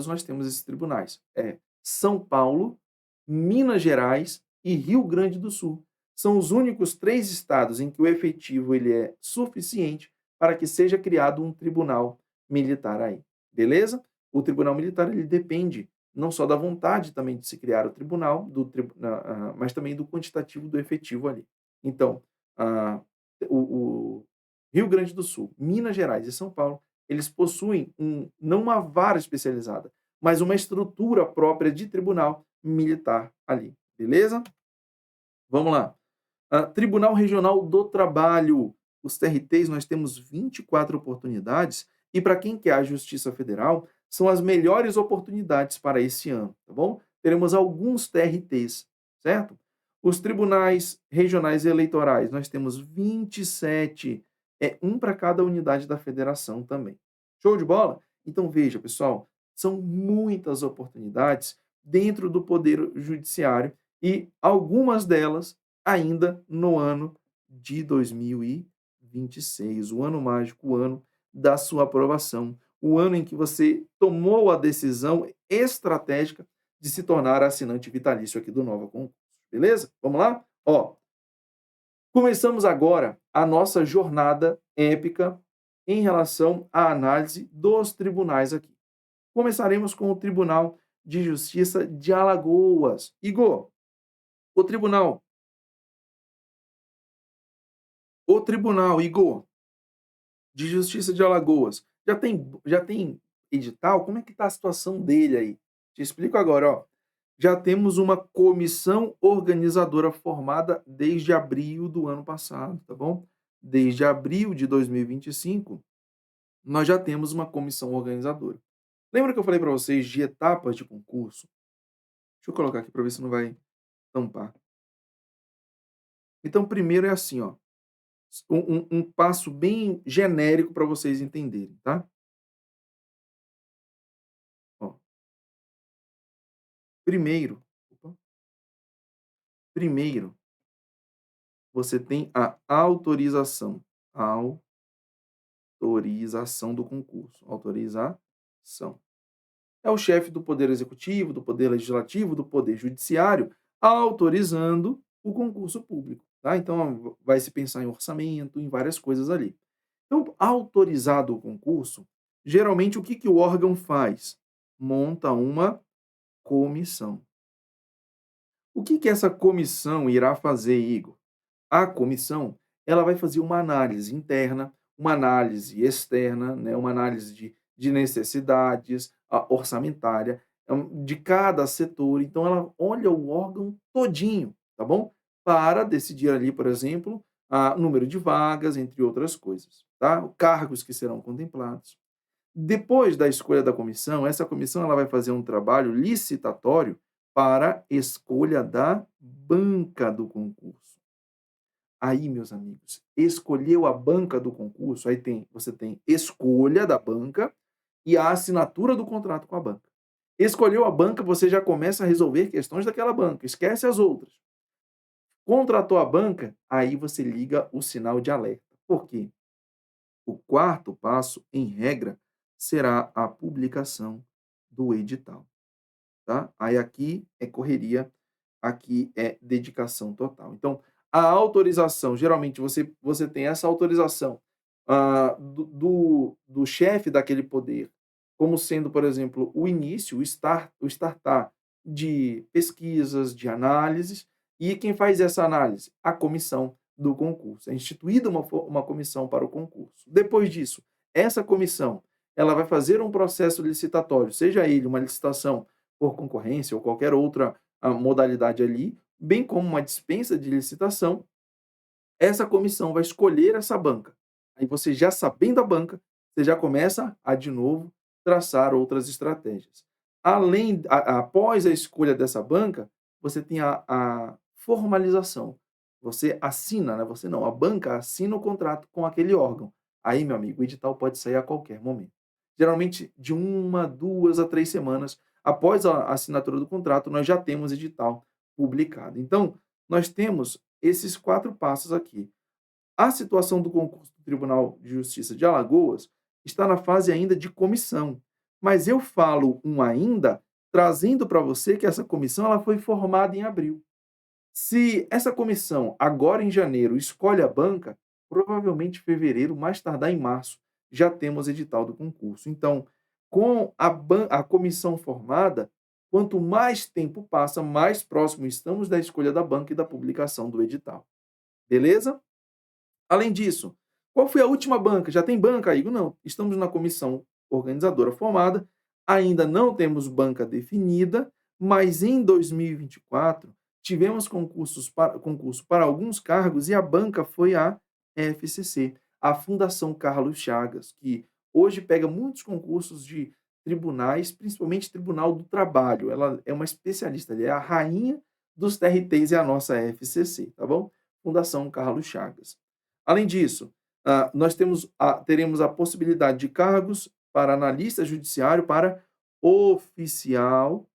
nós temos esses tribunais. É São Paulo, Minas Gerais e Rio Grande do Sul. São os únicos 3 estados em que o efetivo ele é suficiente para que seja criado um tribunal militar aí, beleza? O tribunal militar ele depende não só da vontade também de se criar o tribunal, mas também do quantitativo do efetivo ali. Então, ah, o Rio Grande do Sul, Minas Gerais e São Paulo, eles possuem não uma vara especializada, mas uma estrutura própria de tribunal militar ali, beleza? Vamos lá. Tribunal Regional do Trabalho. Os TRTs, nós temos 24 oportunidades e para quem quer a Justiça Federal, são as melhores oportunidades para esse ano, tá bom? Teremos alguns TRTs, certo? Os tribunais regionais eleitorais, nós temos 27, um para cada unidade da federação também. Show de bola? Então veja, pessoal, são muitas oportunidades dentro do Poder Judiciário e algumas delas ainda no ano de 2026, o ano mágico, o ano da sua aprovação, o ano em que você tomou a decisão estratégica de se tornar assinante vitalício aqui do Nova Concurso, beleza? Vamos lá? Ó, começamos agora a nossa jornada épica em relação à análise dos tribunais aqui. Começaremos com o Tribunal de Justiça de Alagoas. Igor, o tribunal Igor, de Justiça de Alagoas, já tem edital? Como é que está a situação dele aí? Te explico agora, ó. Já temos uma comissão organizadora formada desde abril do ano passado, tá bom? Desde abril de 2025, nós já temos uma comissão organizadora. Lembra que eu falei para vocês de etapas de concurso? Deixa eu colocar aqui para ver se não vai tampar. Então, primeiro é assim, ó. Um passo bem genérico para vocês entenderem, tá? Ó, primeiro, opa, primeiro, você tem a autorização do concurso. Autorização. É o chefe do Poder Executivo, do Poder Legislativo, do Poder Judiciário, autorizando o concurso público, tá? Então, vai se pensar em orçamento, em várias coisas ali. Então, autorizado o concurso, geralmente o que que o órgão faz? Monta uma comissão. O que que essa comissão irá fazer, Igor? A comissão, ela vai fazer uma análise interna, uma análise externa, né, uma análise de necessidades orçamentária de cada setor. Então, ela olha o órgão todinho, tá bom? Para decidir ali, por exemplo, o número de vagas, entre outras coisas, tá? Cargos que serão contemplados. Depois da escolha da comissão, essa comissão ela vai fazer um trabalho licitatório para escolha da banca do concurso. Aí, meus amigos, escolheu a banca do concurso, aí você tem escolha da banca e a assinatura do contrato com a banca. Escolheu a banca, você já começa a resolver questões daquela banca, esquece as outras. Contratou a banca, aí você liga o sinal de alerta. Por quê? O quarto passo, em regra, será a publicação do edital, tá? Aí aqui é correria, aqui é dedicação total. Então, a autorização, geralmente você tem essa autorização do chefe daquele poder, como sendo, por exemplo, o início, o startar de pesquisas, de análises, e quem faz essa análise? A comissão do concurso. É instituída uma comissão para o concurso. Depois disso, essa comissão ela vai fazer um processo licitatório, seja ele uma licitação por concorrência ou qualquer outra modalidade ali, bem como uma dispensa de licitação, essa comissão vai escolher essa banca. Aí você já sabendo a banca, você já começa a, de novo, traçar outras estratégias. Após a escolha dessa banca, você tem a formalização. Você assina, né? Você não, a banca assina o contrato com aquele órgão. Aí, meu amigo, o edital pode sair a qualquer momento. Geralmente, de 1, 2 a 3 semanas após a assinatura do contrato, nós já temos edital publicado. Então, nós temos esses 4 passos aqui. A situação do concurso do Tribunal de Justiça de Alagoas está na fase ainda de comissão, mas eu falo um ainda, trazendo para você que essa comissão ela foi formada em abril. Se essa comissão, agora em janeiro, escolhe a banca, provavelmente fevereiro, mais tardar em março, já temos edital do concurso. Então, com a comissão formada, quanto mais tempo passa, mais próximo estamos da escolha da banca e da publicação do edital. Beleza? Além disso, qual foi a última banca? Já tem banca, Igor? Não. Estamos na comissão organizadora formada, ainda não temos banca definida, mas em 2024 tivemos concurso para alguns cargos e a banca foi a FCC, a Fundação Carlos Chagas, que hoje pega muitos concursos de tribunais, principalmente Tribunal do Trabalho. Ela é uma especialista, ela é a rainha dos TRTs e a nossa FCC, tá bom? Fundação Carlos Chagas. Além disso, teremos a possibilidade de cargos para analista judiciário, para oficial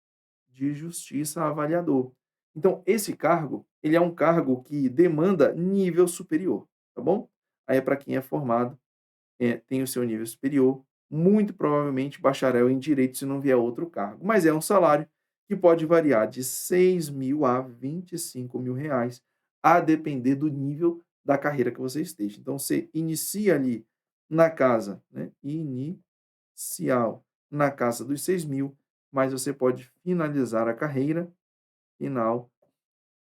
de justiça avaliador. Então, esse cargo, ele é um cargo que demanda nível superior, tá bom? Aí é para quem é formado, tem o seu nível superior, muito provavelmente bacharel em direito se não vier outro cargo. Mas é um salário que pode variar de 6.000 a 25.000 reais, a depender do nível da carreira que você esteja. Então, você inicia ali na casa, né, inicial, na casa dos 6.000, mas você pode finalizar a carreira final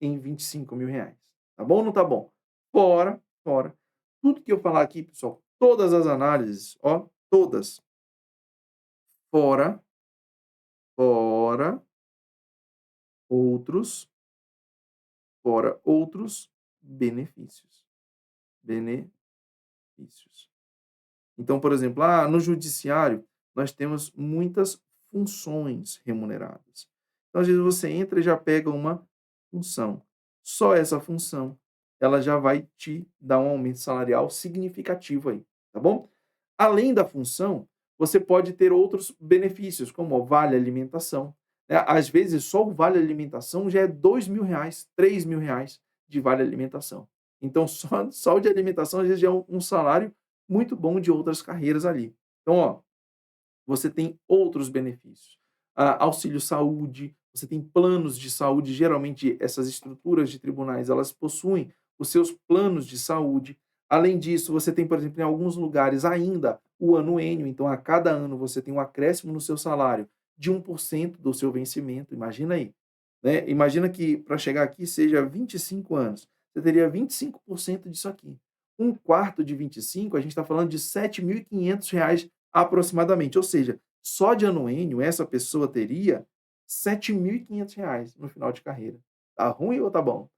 em 25.000 reais. Tá bom ou não tá bom? Fora. Tudo que eu falar aqui, pessoal, todas as análises, ó, todas, fora, fora, outros, fora outros benefícios. Benefícios. Então, por exemplo, no judiciário, nós temos muitas funções remuneradas. Então, às vezes, você entra e já pega uma função. Só essa função, ela já vai te dar um aumento salarial significativo aí, tá bom? Além da função, você pode ter outros benefícios, como o vale alimentação. Né? Às vezes, só o vale alimentação já é 2.000 reais, 3.000 reais de vale alimentação. Então, só o de alimentação, às vezes, já é um salário muito bom de outras carreiras ali. Então, ó, você tem outros benefícios. Auxílio saúde, você tem planos de saúde, geralmente essas estruturas de tribunais, elas possuem os seus planos de saúde. Além disso, você tem, por exemplo, em alguns lugares ainda o anuênio, então a cada ano você tem um acréscimo no seu salário de 1% do seu vencimento, imagina aí. Né? Imagina que para chegar aqui seja 25 anos, você teria 25% disso aqui. Um quarto de 25, a gente está falando de R$ 7.500 aproximadamente. Ou seja, só de anuênio, essa pessoa teria R$ 7.500 no final de carreira. Tá ruim ou tá bom?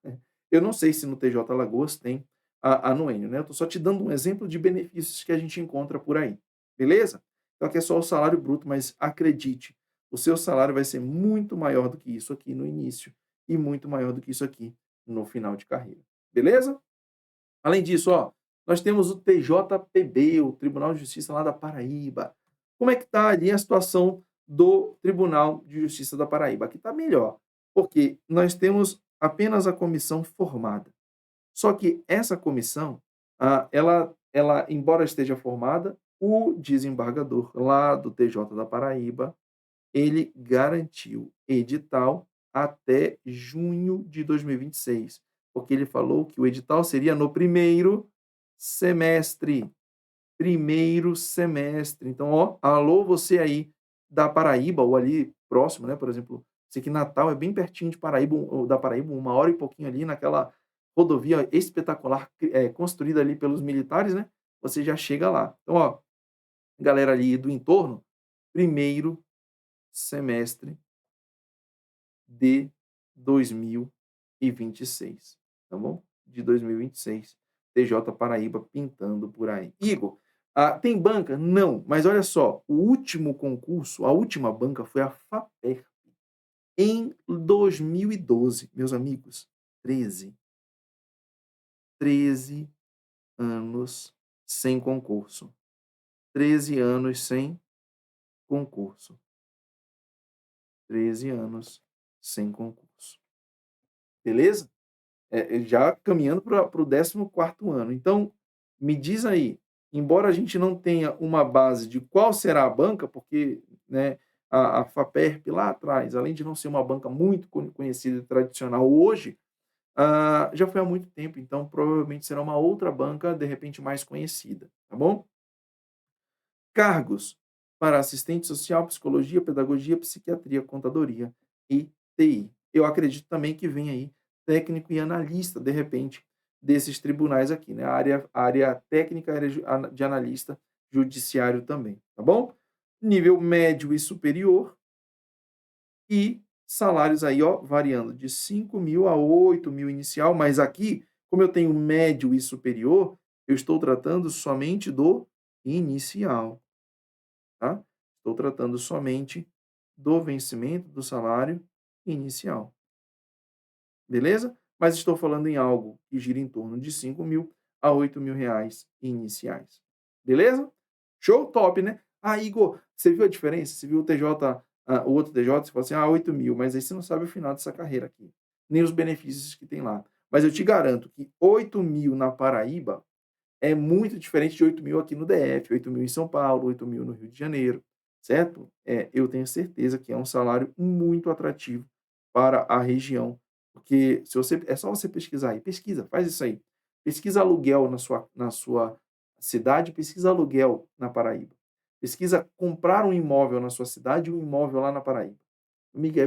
Eu não sei se no TJ Alagoas tem anuênio, né? Eu estou só te dando um exemplo de benefícios que a gente encontra por aí. Beleza? Então aqui é só o salário bruto, mas acredite, o seu salário vai ser muito maior do que isso aqui no início e muito maior do que isso aqui no final de carreira. Beleza? Além disso, ó, nós temos o TJPB, o Tribunal de Justiça lá da Paraíba. Como é que está ali a situação do Tribunal de Justiça da Paraíba? Aqui está melhor, porque nós temos apenas a comissão formada. Só que essa comissão, ela, embora esteja formada, o desembargador lá do TJ da Paraíba, ele garantiu edital até junho de 2026, porque ele falou que o edital seria no primeiro semestre. Primeiro semestre. Então, ó, alô, você aí da Paraíba, ou ali próximo, né? Por exemplo, sei que Natal é bem pertinho de Paraíba, da Paraíba, 1 hora e pouquinho ali naquela rodovia espetacular, construída ali pelos militares, né? Você já chega lá. Então, ó, galera ali do entorno, primeiro semestre de 2026, tá bom? De 2026. TJ Paraíba pintando por aí. Igor, tem banca? Não, mas olha só, o último concurso, a última banca foi a FAPERP, em 2012, meus amigos, 13 anos sem concurso. 13 anos sem concurso. 13 anos sem concurso. Beleza? Já caminhando para o 14º ano. Então, me diz aí, embora a gente não tenha uma base de qual será a banca, porque, né, a FAPERP lá atrás, além de não ser uma banca muito conhecida e tradicional hoje, já foi há muito tempo, então provavelmente será uma outra banca, de repente mais conhecida, tá bom? Cargos para assistente social, psicologia, pedagogia, psiquiatria, contadoria e TI. Eu acredito também que vem aí técnico e analista, de repente, desses tribunais aqui, né? A área técnica, a área de analista, judiciário também, tá bom? Nível médio e superior e salários aí, ó, variando de 5.000 a 8.000 inicial, mas aqui, como eu tenho médio e superior, eu estou tratando somente do inicial, tá? Estou tratando somente do vencimento do salário inicial, beleza? Mas estou falando em algo que gira em torno de 5.000 a 8.000 reais iniciais, beleza? Show top, né? Ah, Igor, você viu a diferença? Você viu o TJ, o outro TJ, você falou assim, 8.000, mas aí você não sabe o final dessa carreira aqui, nem os benefícios que tem lá. Mas eu te garanto que 8.000 na Paraíba é muito diferente de 8.000 aqui no DF, 8.000 em São Paulo, 8.000 no Rio de Janeiro, certo? Eu tenho certeza que é um salário muito atrativo para a região, porque se você é só você pesquisar aí, pesquisa, faz isso aí. Pesquisa aluguel na sua cidade, pesquisa aluguel na Paraíba. Pesquisa comprar um imóvel na sua cidade e um imóvel lá na Paraíba. Amiga, é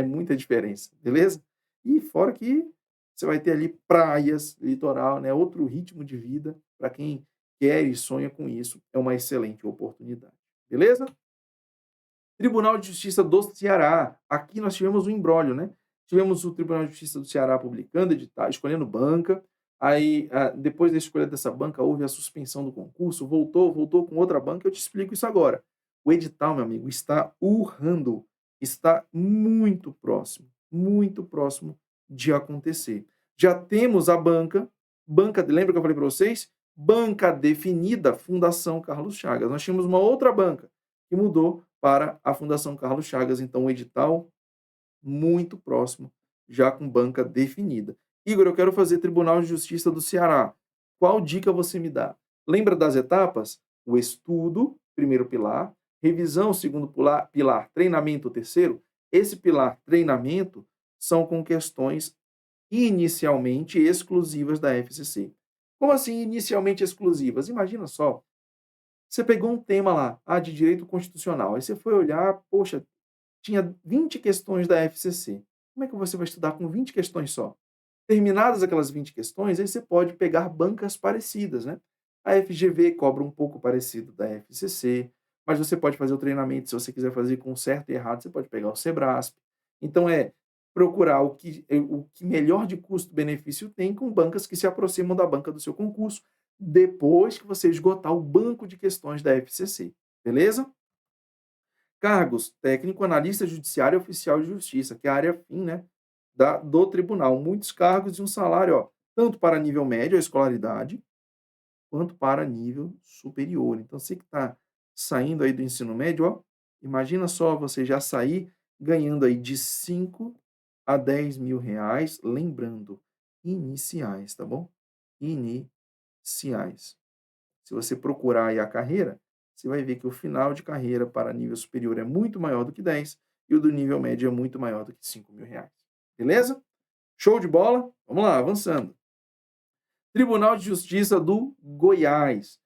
muita diferença, beleza? E fora que você vai ter ali praias, litoral, né, outro ritmo de vida para quem quer e sonha com isso, é uma excelente oportunidade, beleza? Tribunal de Justiça do Ceará. Aqui nós tivemos um imbróglio, né? Tivemos o Tribunal de Justiça do Ceará publicando edital, escolhendo banca. Aí, depois da escolha dessa banca, houve a suspensão do concurso, voltou com outra banca. Eu te explico isso agora. O edital, meu amigo, está urrando, está muito próximo de acontecer. Já temos a banca, lembra que eu falei para vocês? Banca definida, Fundação Carlos Chagas. Nós tínhamos uma outra banca que mudou para a Fundação Carlos Chagas. Então, um edital muito próximo, já com banca definida. Igor, eu quero fazer Tribunal de Justiça do Ceará. Qual dica você me dá? Lembra das etapas? O estudo, primeiro pilar, revisão, segundo pilar, treinamento, terceiro. Esse pilar, treinamento, são com questões inicialmente exclusivas da FCC. Como assim inicialmente exclusivas? Imagina só, você pegou um tema lá, de direito constitucional, aí você foi olhar, poxa, tinha 20 questões da FCC. Como é que você vai estudar com 20 questões só? Terminadas aquelas 20 questões, aí você pode pegar bancas parecidas, né? A FGV cobra um pouco parecido da FCC, mas você pode fazer o treinamento, se você quiser fazer com certo e errado, você pode pegar o Sebrasp. Então é procurar o que melhor de custo-benefício tem com bancas que se aproximam da banca do seu concurso, depois que você esgotar o banco de questões da FCC, beleza? Cargos: técnico, analista judiciário e oficial de justiça, que é a área fim, né, do tribunal. Muitos cargos e um salário, ó, tanto para nível médio, a escolaridade, quanto para nível superior. Então, você que está saindo aí do ensino médio, ó, imagina só você já sair ganhando aí de 5 a 10 mil reais, lembrando, iniciais, tá bom? Iniciais. Se você procurar aí a carreira, você vai ver que o final de carreira para nível superior é muito maior do que 10 e o do nível médio é muito maior do que 5.000 reais. Beleza? Show de bola? Vamos lá, avançando. Tribunal de Justiça do Goiás.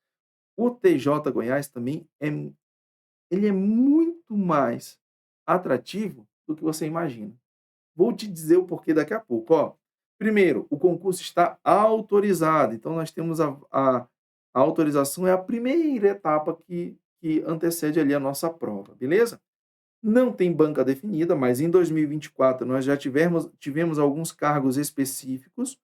O TJ Goiás também ele é muito mais atrativo do que você imagina. Vou te dizer o porquê daqui a pouco. Ó, primeiro, o concurso está autorizado. Então, nós temos a autorização, é a primeira etapa que antecede ali a nossa prova, beleza? Não tem banca definida, mas em 2024 nós já tivemos alguns cargos específicos.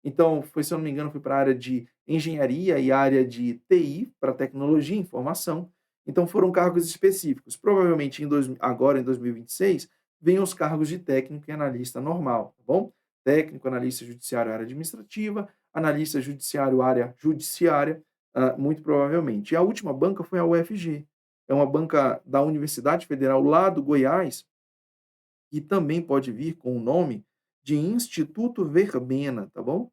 Então, se eu não me engano, foi para a área de engenharia e área de TI, para tecnologia e informação. Então, foram cargos específicos. Provavelmente agora, em 2026, venham os cargos de técnico e analista normal, tá bom? Técnico, analista judiciário, área administrativa, analista judiciário, área judiciária, muito provavelmente. E a última banca foi a UFG. É uma banca da Universidade Federal lá do Goiás, que também pode vir com o nome de Instituto Verbena, tá bom?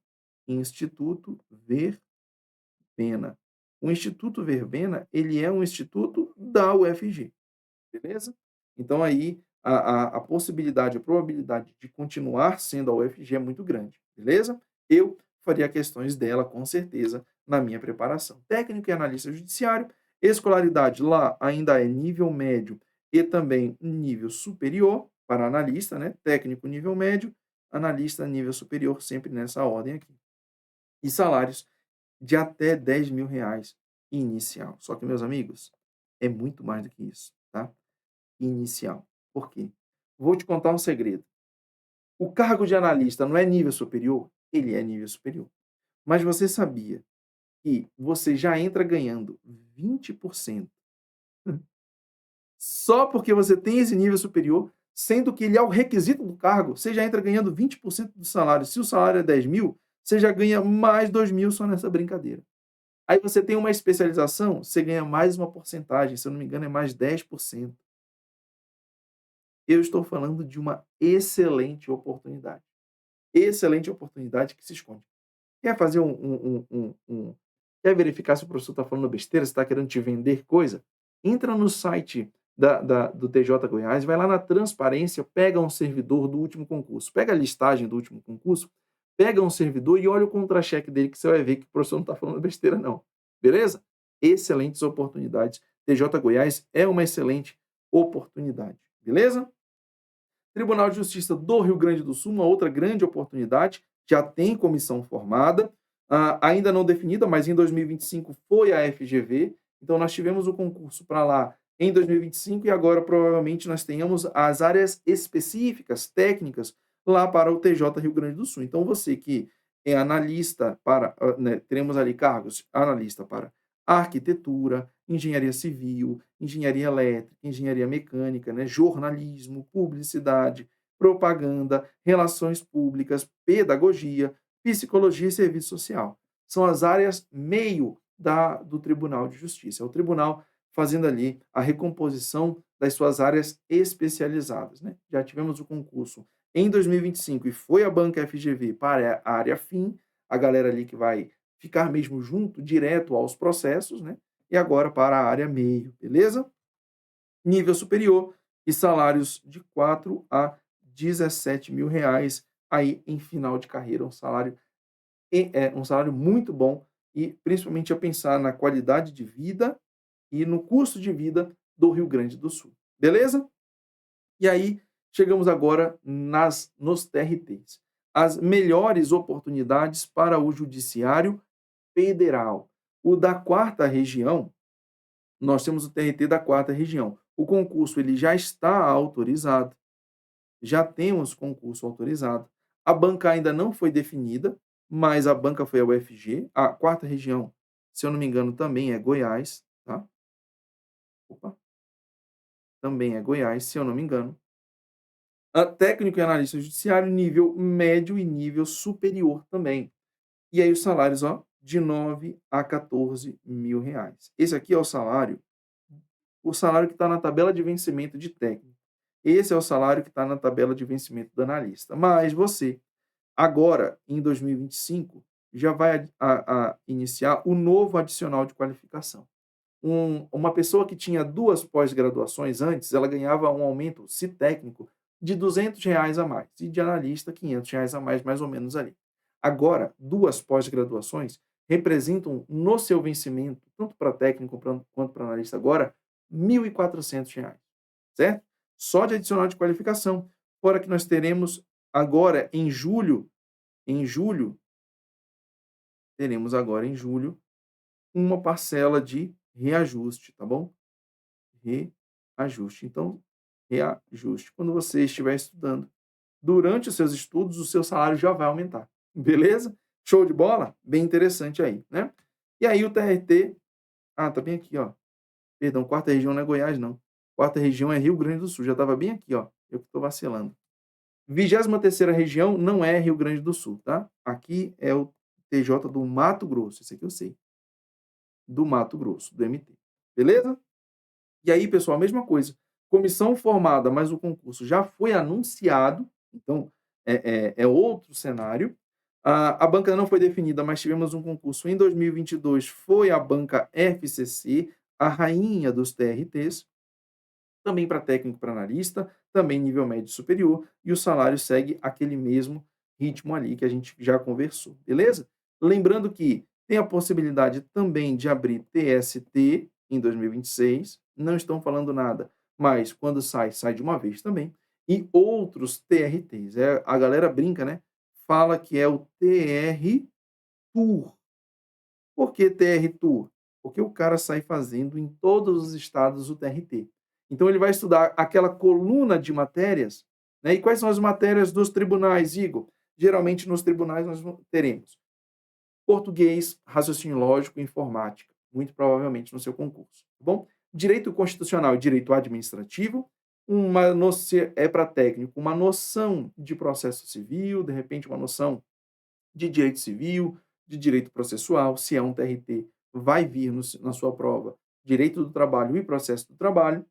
Instituto Verbena. O Instituto Verbena, ele é um instituto da UFG, beleza? Então aí a possibilidade, a probabilidade de continuar sendo a UFG é muito grande, beleza? Eu faria questões dela, com certeza, na minha preparação. Técnico e analista judiciário, escolaridade lá ainda é nível médio e também nível superior para analista, né? Técnico nível médio, analista nível superior, sempre nessa ordem aqui. E salários de até R$ 10.000 inicial. Só que, meus amigos, é muito mais do que isso, tá? Inicial. Por quê? Vou te contar um segredo. O cargo de analista não é nível superior? Ele é nível superior. Mas você sabia que você já entra ganhando 20% só porque você tem esse nível superior, sendo que ele é o requisito do cargo, você já entra ganhando 20% do salário. Se o salário é 10.000, você já ganha mais 2.000 só nessa brincadeira. Aí você tem uma especialização, você ganha mais uma porcentagem, se eu não me engano é mais 10%. Eu estou falando de uma excelente oportunidade. Excelente oportunidade que se esconde. Quer fazer quer verificar se o professor está falando besteira, se está querendo te vender coisa? Entra no site do TJ Goiás, vai lá na transparência, pega um servidor do último concurso, pega a listagem do último concurso, pega um servidor e olha o contra-cheque dele, que você vai ver que o professor não está falando besteira, não. Beleza? Excelentes oportunidades. TJ Goiás é uma excelente oportunidade. Beleza? Tribunal de Justiça do Rio Grande do Sul, uma outra grande oportunidade, já tem comissão formada, ainda não definida, mas em 2025 foi a FGV, então nós tivemos o concurso para lá em 2025 e agora provavelmente nós tenhamos as áreas específicas, técnicas, lá para o TJ Rio Grande do Sul. Então você que é analista para, né, teremos ali cargos, analista para arquitetura, engenharia civil, engenharia elétrica, engenharia mecânica, né, jornalismo, publicidade, propaganda, relações públicas, pedagogia, psicologia e serviço social. São as áreas meio do Tribunal de Justiça. É o tribunal fazendo ali a recomposição das suas áreas especializadas. Né? Já tivemos o concurso em 2025 e foi a banca FGV para a área fim, a galera ali que vai ficar mesmo junto, direto aos processos, né? E agora para a área meio, beleza? Nível superior e salários de 4 a 17 mil reais aí em final de carreira, um salário muito bom e principalmente a pensar na qualidade de vida e no custo de vida do Rio Grande do Sul, beleza? E aí chegamos agora nos TRTs. As melhores oportunidades para o judiciário federal. O da quarta região, nós temos o TRT da quarta região. O concurso ele já está autorizado, já temos concurso autorizado. A banca ainda não foi definida, mas a banca foi a UFG. A quarta região, se eu não me engano, também é Goiás, tá? Opa, também é Goiás, se eu não me engano. A técnico e analista judiciário, nível médio e nível superior também. E aí os salários, ó, de 9 a 14 mil reais. Esse aqui é o salário que está na tabela de vencimento de técnico. Esse é o salário que está na tabela de vencimento do analista. Mas você, agora, em 2025, já vai iniciar o novo adicional de qualificação. Uma pessoa que tinha 2 pós-graduações antes, ela ganhava um aumento, se técnico, de R$ 200 a mais, e de analista, R$ 500 a mais ou menos ali. Agora, 2 pós-graduações representam no seu vencimento, tanto para técnico quanto para analista agora, R$ 1.400, certo? Só de adicional de qualificação. Fora que nós teremos agora em julho, teremos agora em julho uma parcela de reajuste, tá bom? Reajuste. Então, reajuste. Quando você estiver estudando, durante os seus estudos, o seu salário já vai aumentar. Beleza? Show de bola? Bem interessante aí, né? E aí o TRT, tá bem aqui, ó. Perdão, quarta região não é Goiás, não. Quarta região é Rio Grande do Sul, já estava bem aqui, ó. Eu que estou vacilando. 23ª região não é Rio Grande do Sul, tá? Aqui é o TJ do Mato Grosso, esse aqui eu sei. Do Mato Grosso, do MT. Beleza? E aí, pessoal, a mesma coisa. Comissão formada, mas o concurso já foi anunciado, então é outro cenário. A banca não foi definida, mas tivemos um concurso em 2022, foi a banca FCC, a rainha dos TRTs. também para técnico, para analista, também nível médio superior, e o salário segue aquele mesmo ritmo ali que a gente já conversou, beleza? Lembrando que tem a possibilidade também de abrir TST em 2026, não estão falando nada, mas quando sai, sai de uma vez também, e outros TRTs. A galera brinca, né? Fala que é o TR Tour. Por que TR Tour? Porque o cara sai fazendo em todos os estados o TRT. Então ele vai estudar aquela coluna de matérias, né? E quais são as matérias dos tribunais, Igor? Geralmente nos tribunais nós teremos português, raciocínio lógico e informática, muito provavelmente no seu concurso, tá bom? Direito constitucional e direito administrativo, é para técnico, uma noção de processo civil, de repente uma noção de direito civil, de direito processual, se é um TRT, vai vir na sua prova direito do trabalho e processo do trabalho,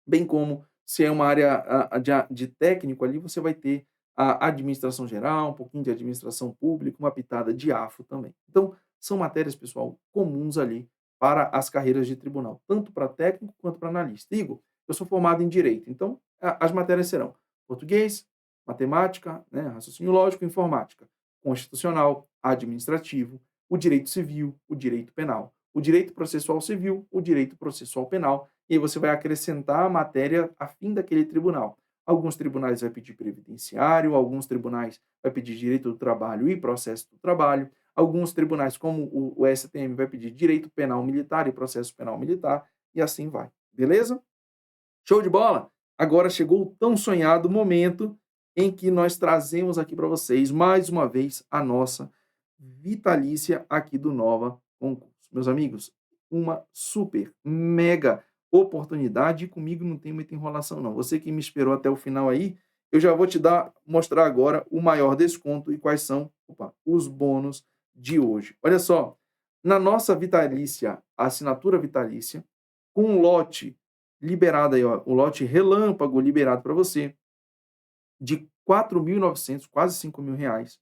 bem como se é uma área de técnico ali, você vai ter a administração geral, um pouquinho de administração pública, uma pitada de AFO também. Então, são matérias, pessoal, comuns ali para as carreiras de tribunal, tanto para técnico quanto para analista. Igor, eu sou formado em direito, então as matérias serão português, matemática, né, raciocínio lógico, informática, constitucional, administrativo, o direito civil, o direito penal, o direito processual civil, o direito processual penal, e aí você vai acrescentar a matéria a fim daquele tribunal. Alguns tribunais vai pedir previdenciário, alguns tribunais vai pedir direito do trabalho e processo do trabalho, alguns tribunais, como o STM, vai pedir direito penal militar e processo penal militar, e assim vai. Beleza? Show de bola? Agora chegou o tão sonhado momento em que nós trazemos aqui para vocês, mais uma vez, a nossa vitalícia aqui do Nova Concurso. Meus amigos, uma super, mega oportunidade, e comigo não tem muita enrolação não. Você que me esperou até o final aí, eu já vou mostrar agora o maior desconto e quais são, os bônus de hoje. Olha só, na nossa vitalícia, assinatura vitalícia, com um lote liberado aí, ó, o lote relâmpago liberado para você, de 4.900, quase 5.000 reais,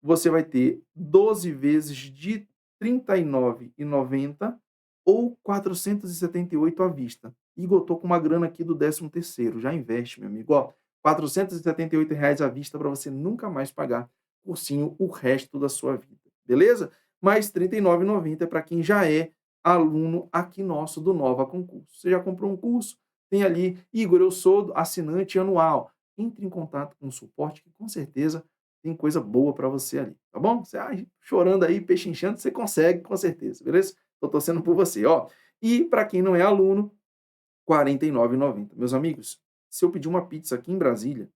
você vai ter 12 vezes de R$ 39,90 ou 478 à vista. Igor, tô com uma grana aqui do 13º, já investe, meu amigo. Ó, R$ 478 reais à vista para você nunca mais pagar cursinho o resto da sua vida, beleza? Mais R$ 39,90 é para quem já é aluno aqui nosso do Nova Concurso. Você já comprou um curso? Tem ali, Igor, eu sou assinante anual. Entre em contato com o suporte que com certeza tem coisa boa para você ali, tá bom? Você chorando aí, pechinchando, você consegue, com certeza, beleza? Tô torcendo por você, ó. E para quem não é aluno, R$ 49,90. Meus amigos, se eu pedir uma pizza aqui em Brasília,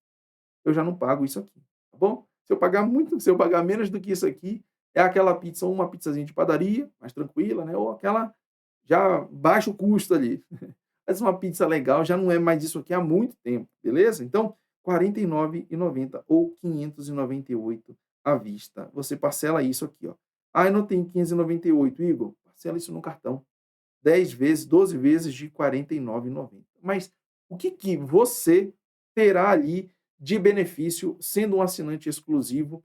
eu já não pago isso aqui, tá bom? Se eu pagar menos do que isso aqui, é aquela pizza, ou uma pizzazinha de padaria, mais tranquila, né? Ou aquela já baixo custo ali. Mas uma pizza legal já não é mais isso aqui há muito tempo, beleza? Então, R$ 49,90 ou 598 à vista. Você parcela isso aqui, ó. Ah, eu não tenho 598, Igor. Parcela isso no cartão. 10 vezes, 12 vezes de R$ 49,90. Mas o que você terá ali de benefício sendo um assinante exclusivo,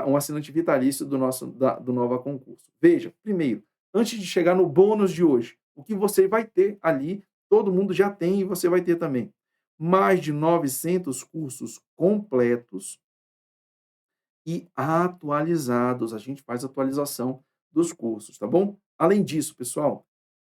um assinante vitalício do Nova Concurso? Veja, primeiro, antes de chegar no bônus de hoje, o que você vai ter ali, todo mundo já tem e você vai ter também. Mais de 900 cursos completos e atualizados. A gente faz atualização dos cursos, tá bom? Além disso, pessoal,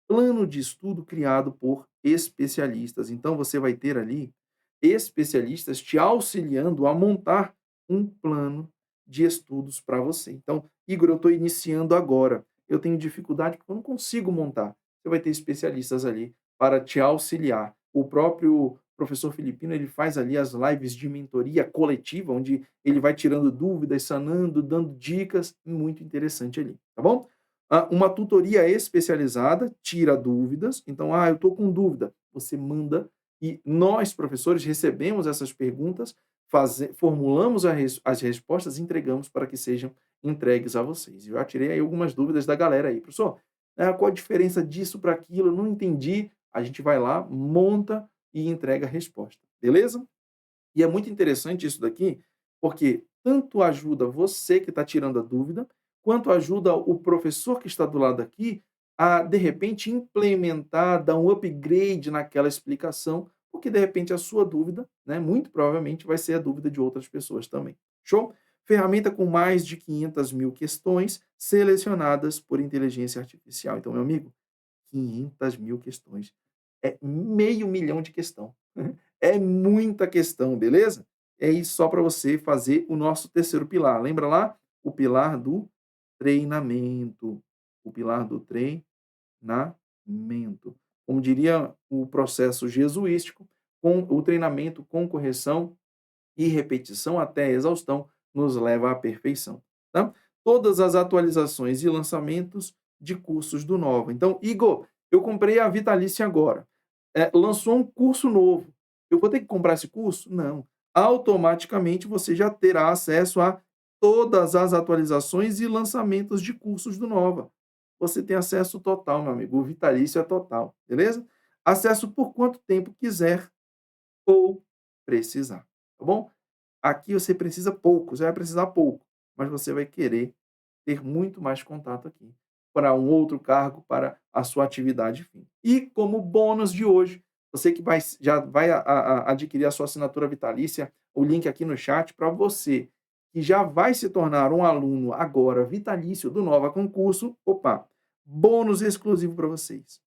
plano de estudo criado por especialistas. Então, você vai ter ali especialistas te auxiliando a montar um plano de estudos para você. Então, Igor, eu estou iniciando agora. Eu tenho dificuldade porque eu não consigo montar. Você vai ter especialistas ali para te auxiliar. O próprio professor Filipino, ele faz ali as lives de mentoria coletiva, onde ele vai tirando dúvidas, sanando, dando dicas, muito interessante ali, tá bom? Uma tutoria especializada tira dúvidas. Então, eu estou com dúvida. Você manda e nós, professores, recebemos essas perguntas, formulamos as respostas e entregamos para que sejam entregues a vocês. Eu já tirei aí algumas dúvidas da galera aí. Professor, qual a diferença disso para aquilo? Eu não entendi. A gente vai lá, monta e entrega a resposta. Beleza? E é muito interessante isso daqui, porque tanto ajuda você que está tirando a dúvida, quanto ajuda o professor que está do lado aqui a, de repente, implementar, dar um upgrade naquela explicação, porque, de repente, a sua dúvida, né, muito provavelmente vai ser a dúvida de outras pessoas também. Show? Ferramenta com mais de 500.000 questões selecionadas por inteligência artificial. Então, meu amigo, 500.000 questões. É meio milhão de questão. É muita questão, beleza? É isso só para você fazer o nosso terceiro pilar. Lembra lá? O pilar do treinamento. O pilar do treinamento. Como diria o processo jesuístico, com o treinamento com correção e repetição até a exaustão nos leva à perfeição. Tá? Todas as atualizações e lançamentos de cursos do Nova. Então, Igor, eu comprei a Vitalícia agora. Lançou um curso novo. Eu vou ter que comprar esse curso? Não. Automaticamente você já terá acesso a todas as atualizações e lançamentos de cursos do Nova. Você tem acesso total, meu amigo. O Vitalício é total, beleza? Acesso por quanto tempo quiser ou precisar, tá bom? Aqui você precisa pouco, você vai precisar pouco, mas você vai querer ter muito mais contato aqui para um outro cargo, para a sua atividade fim. E como bônus de hoje, você que já vai adquirir a sua assinatura vitalícia, o link aqui no chat para você que já vai se tornar um aluno agora vitalício do Nova Concurso, opa, bônus exclusivo para vocês.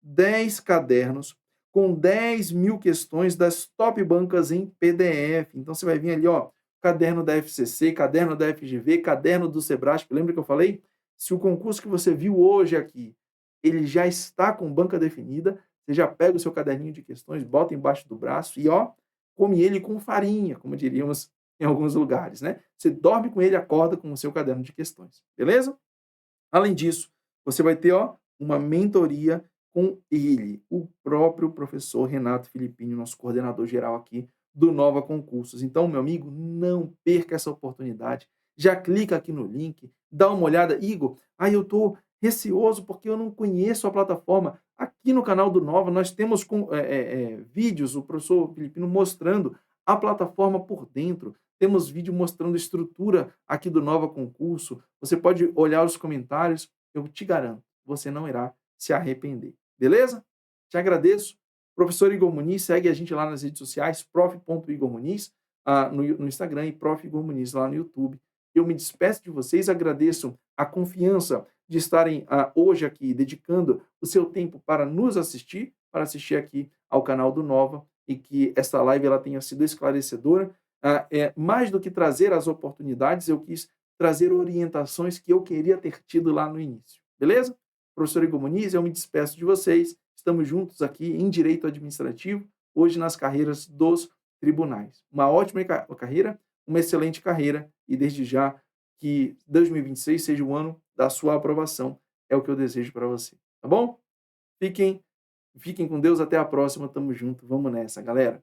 10 cadernos com 10.000 questões das top bancas em PDF. Então, você vai vir ali, ó, caderno da FCC, caderno da FGV, caderno do Sebrasp. Lembra que eu falei? Se o concurso que você viu hoje aqui, ele já está com banca definida, você já pega o seu caderninho de questões, bota embaixo do braço e, ó, come ele com farinha, como diríamos em alguns lugares, né? Você dorme com ele, acorda com o seu caderno de questões, beleza? Além disso, você vai ter, ó, uma mentoria com ele, o próprio professor Renato Filipinho, nosso coordenador geral aqui do Nova Concursos. Então, meu amigo, não perca essa oportunidade. Já clica aqui no link, dá uma olhada. Igor, eu estou receoso porque eu não conheço a plataforma. Aqui no canal do Nova, nós temos vídeos, o professor Filipino mostrando a plataforma por dentro. Temos vídeo mostrando a estrutura aqui do Nova Concurso. Você pode olhar os comentários. Eu te garanto, você não irá se arrepender. Beleza? Te agradeço. Professor Igor Muniz, segue a gente lá nas redes sociais, prof.igormuniz, no Instagram e Prof. Igor Muniz lá no YouTube. Eu me despeço de vocês, agradeço a confiança de estarem hoje aqui dedicando o seu tempo para nos assistir, para assistir aqui ao canal do Nova e que essa live ela tenha sido esclarecedora. Mais do que trazer as oportunidades, eu quis trazer orientações que eu queria ter tido lá no início. Beleza? Professor Igor Muniz, eu me despeço de vocês. Estamos juntos aqui em Direito Administrativo, hoje nas carreiras dos tribunais. Uma ótima carreira, uma excelente carreira e desde já que 2026 seja o ano da sua aprovação. É o que eu desejo para você. Tá bom? Fiquem com Deus. Até a próxima. Tamo junto. Vamos nessa, galera.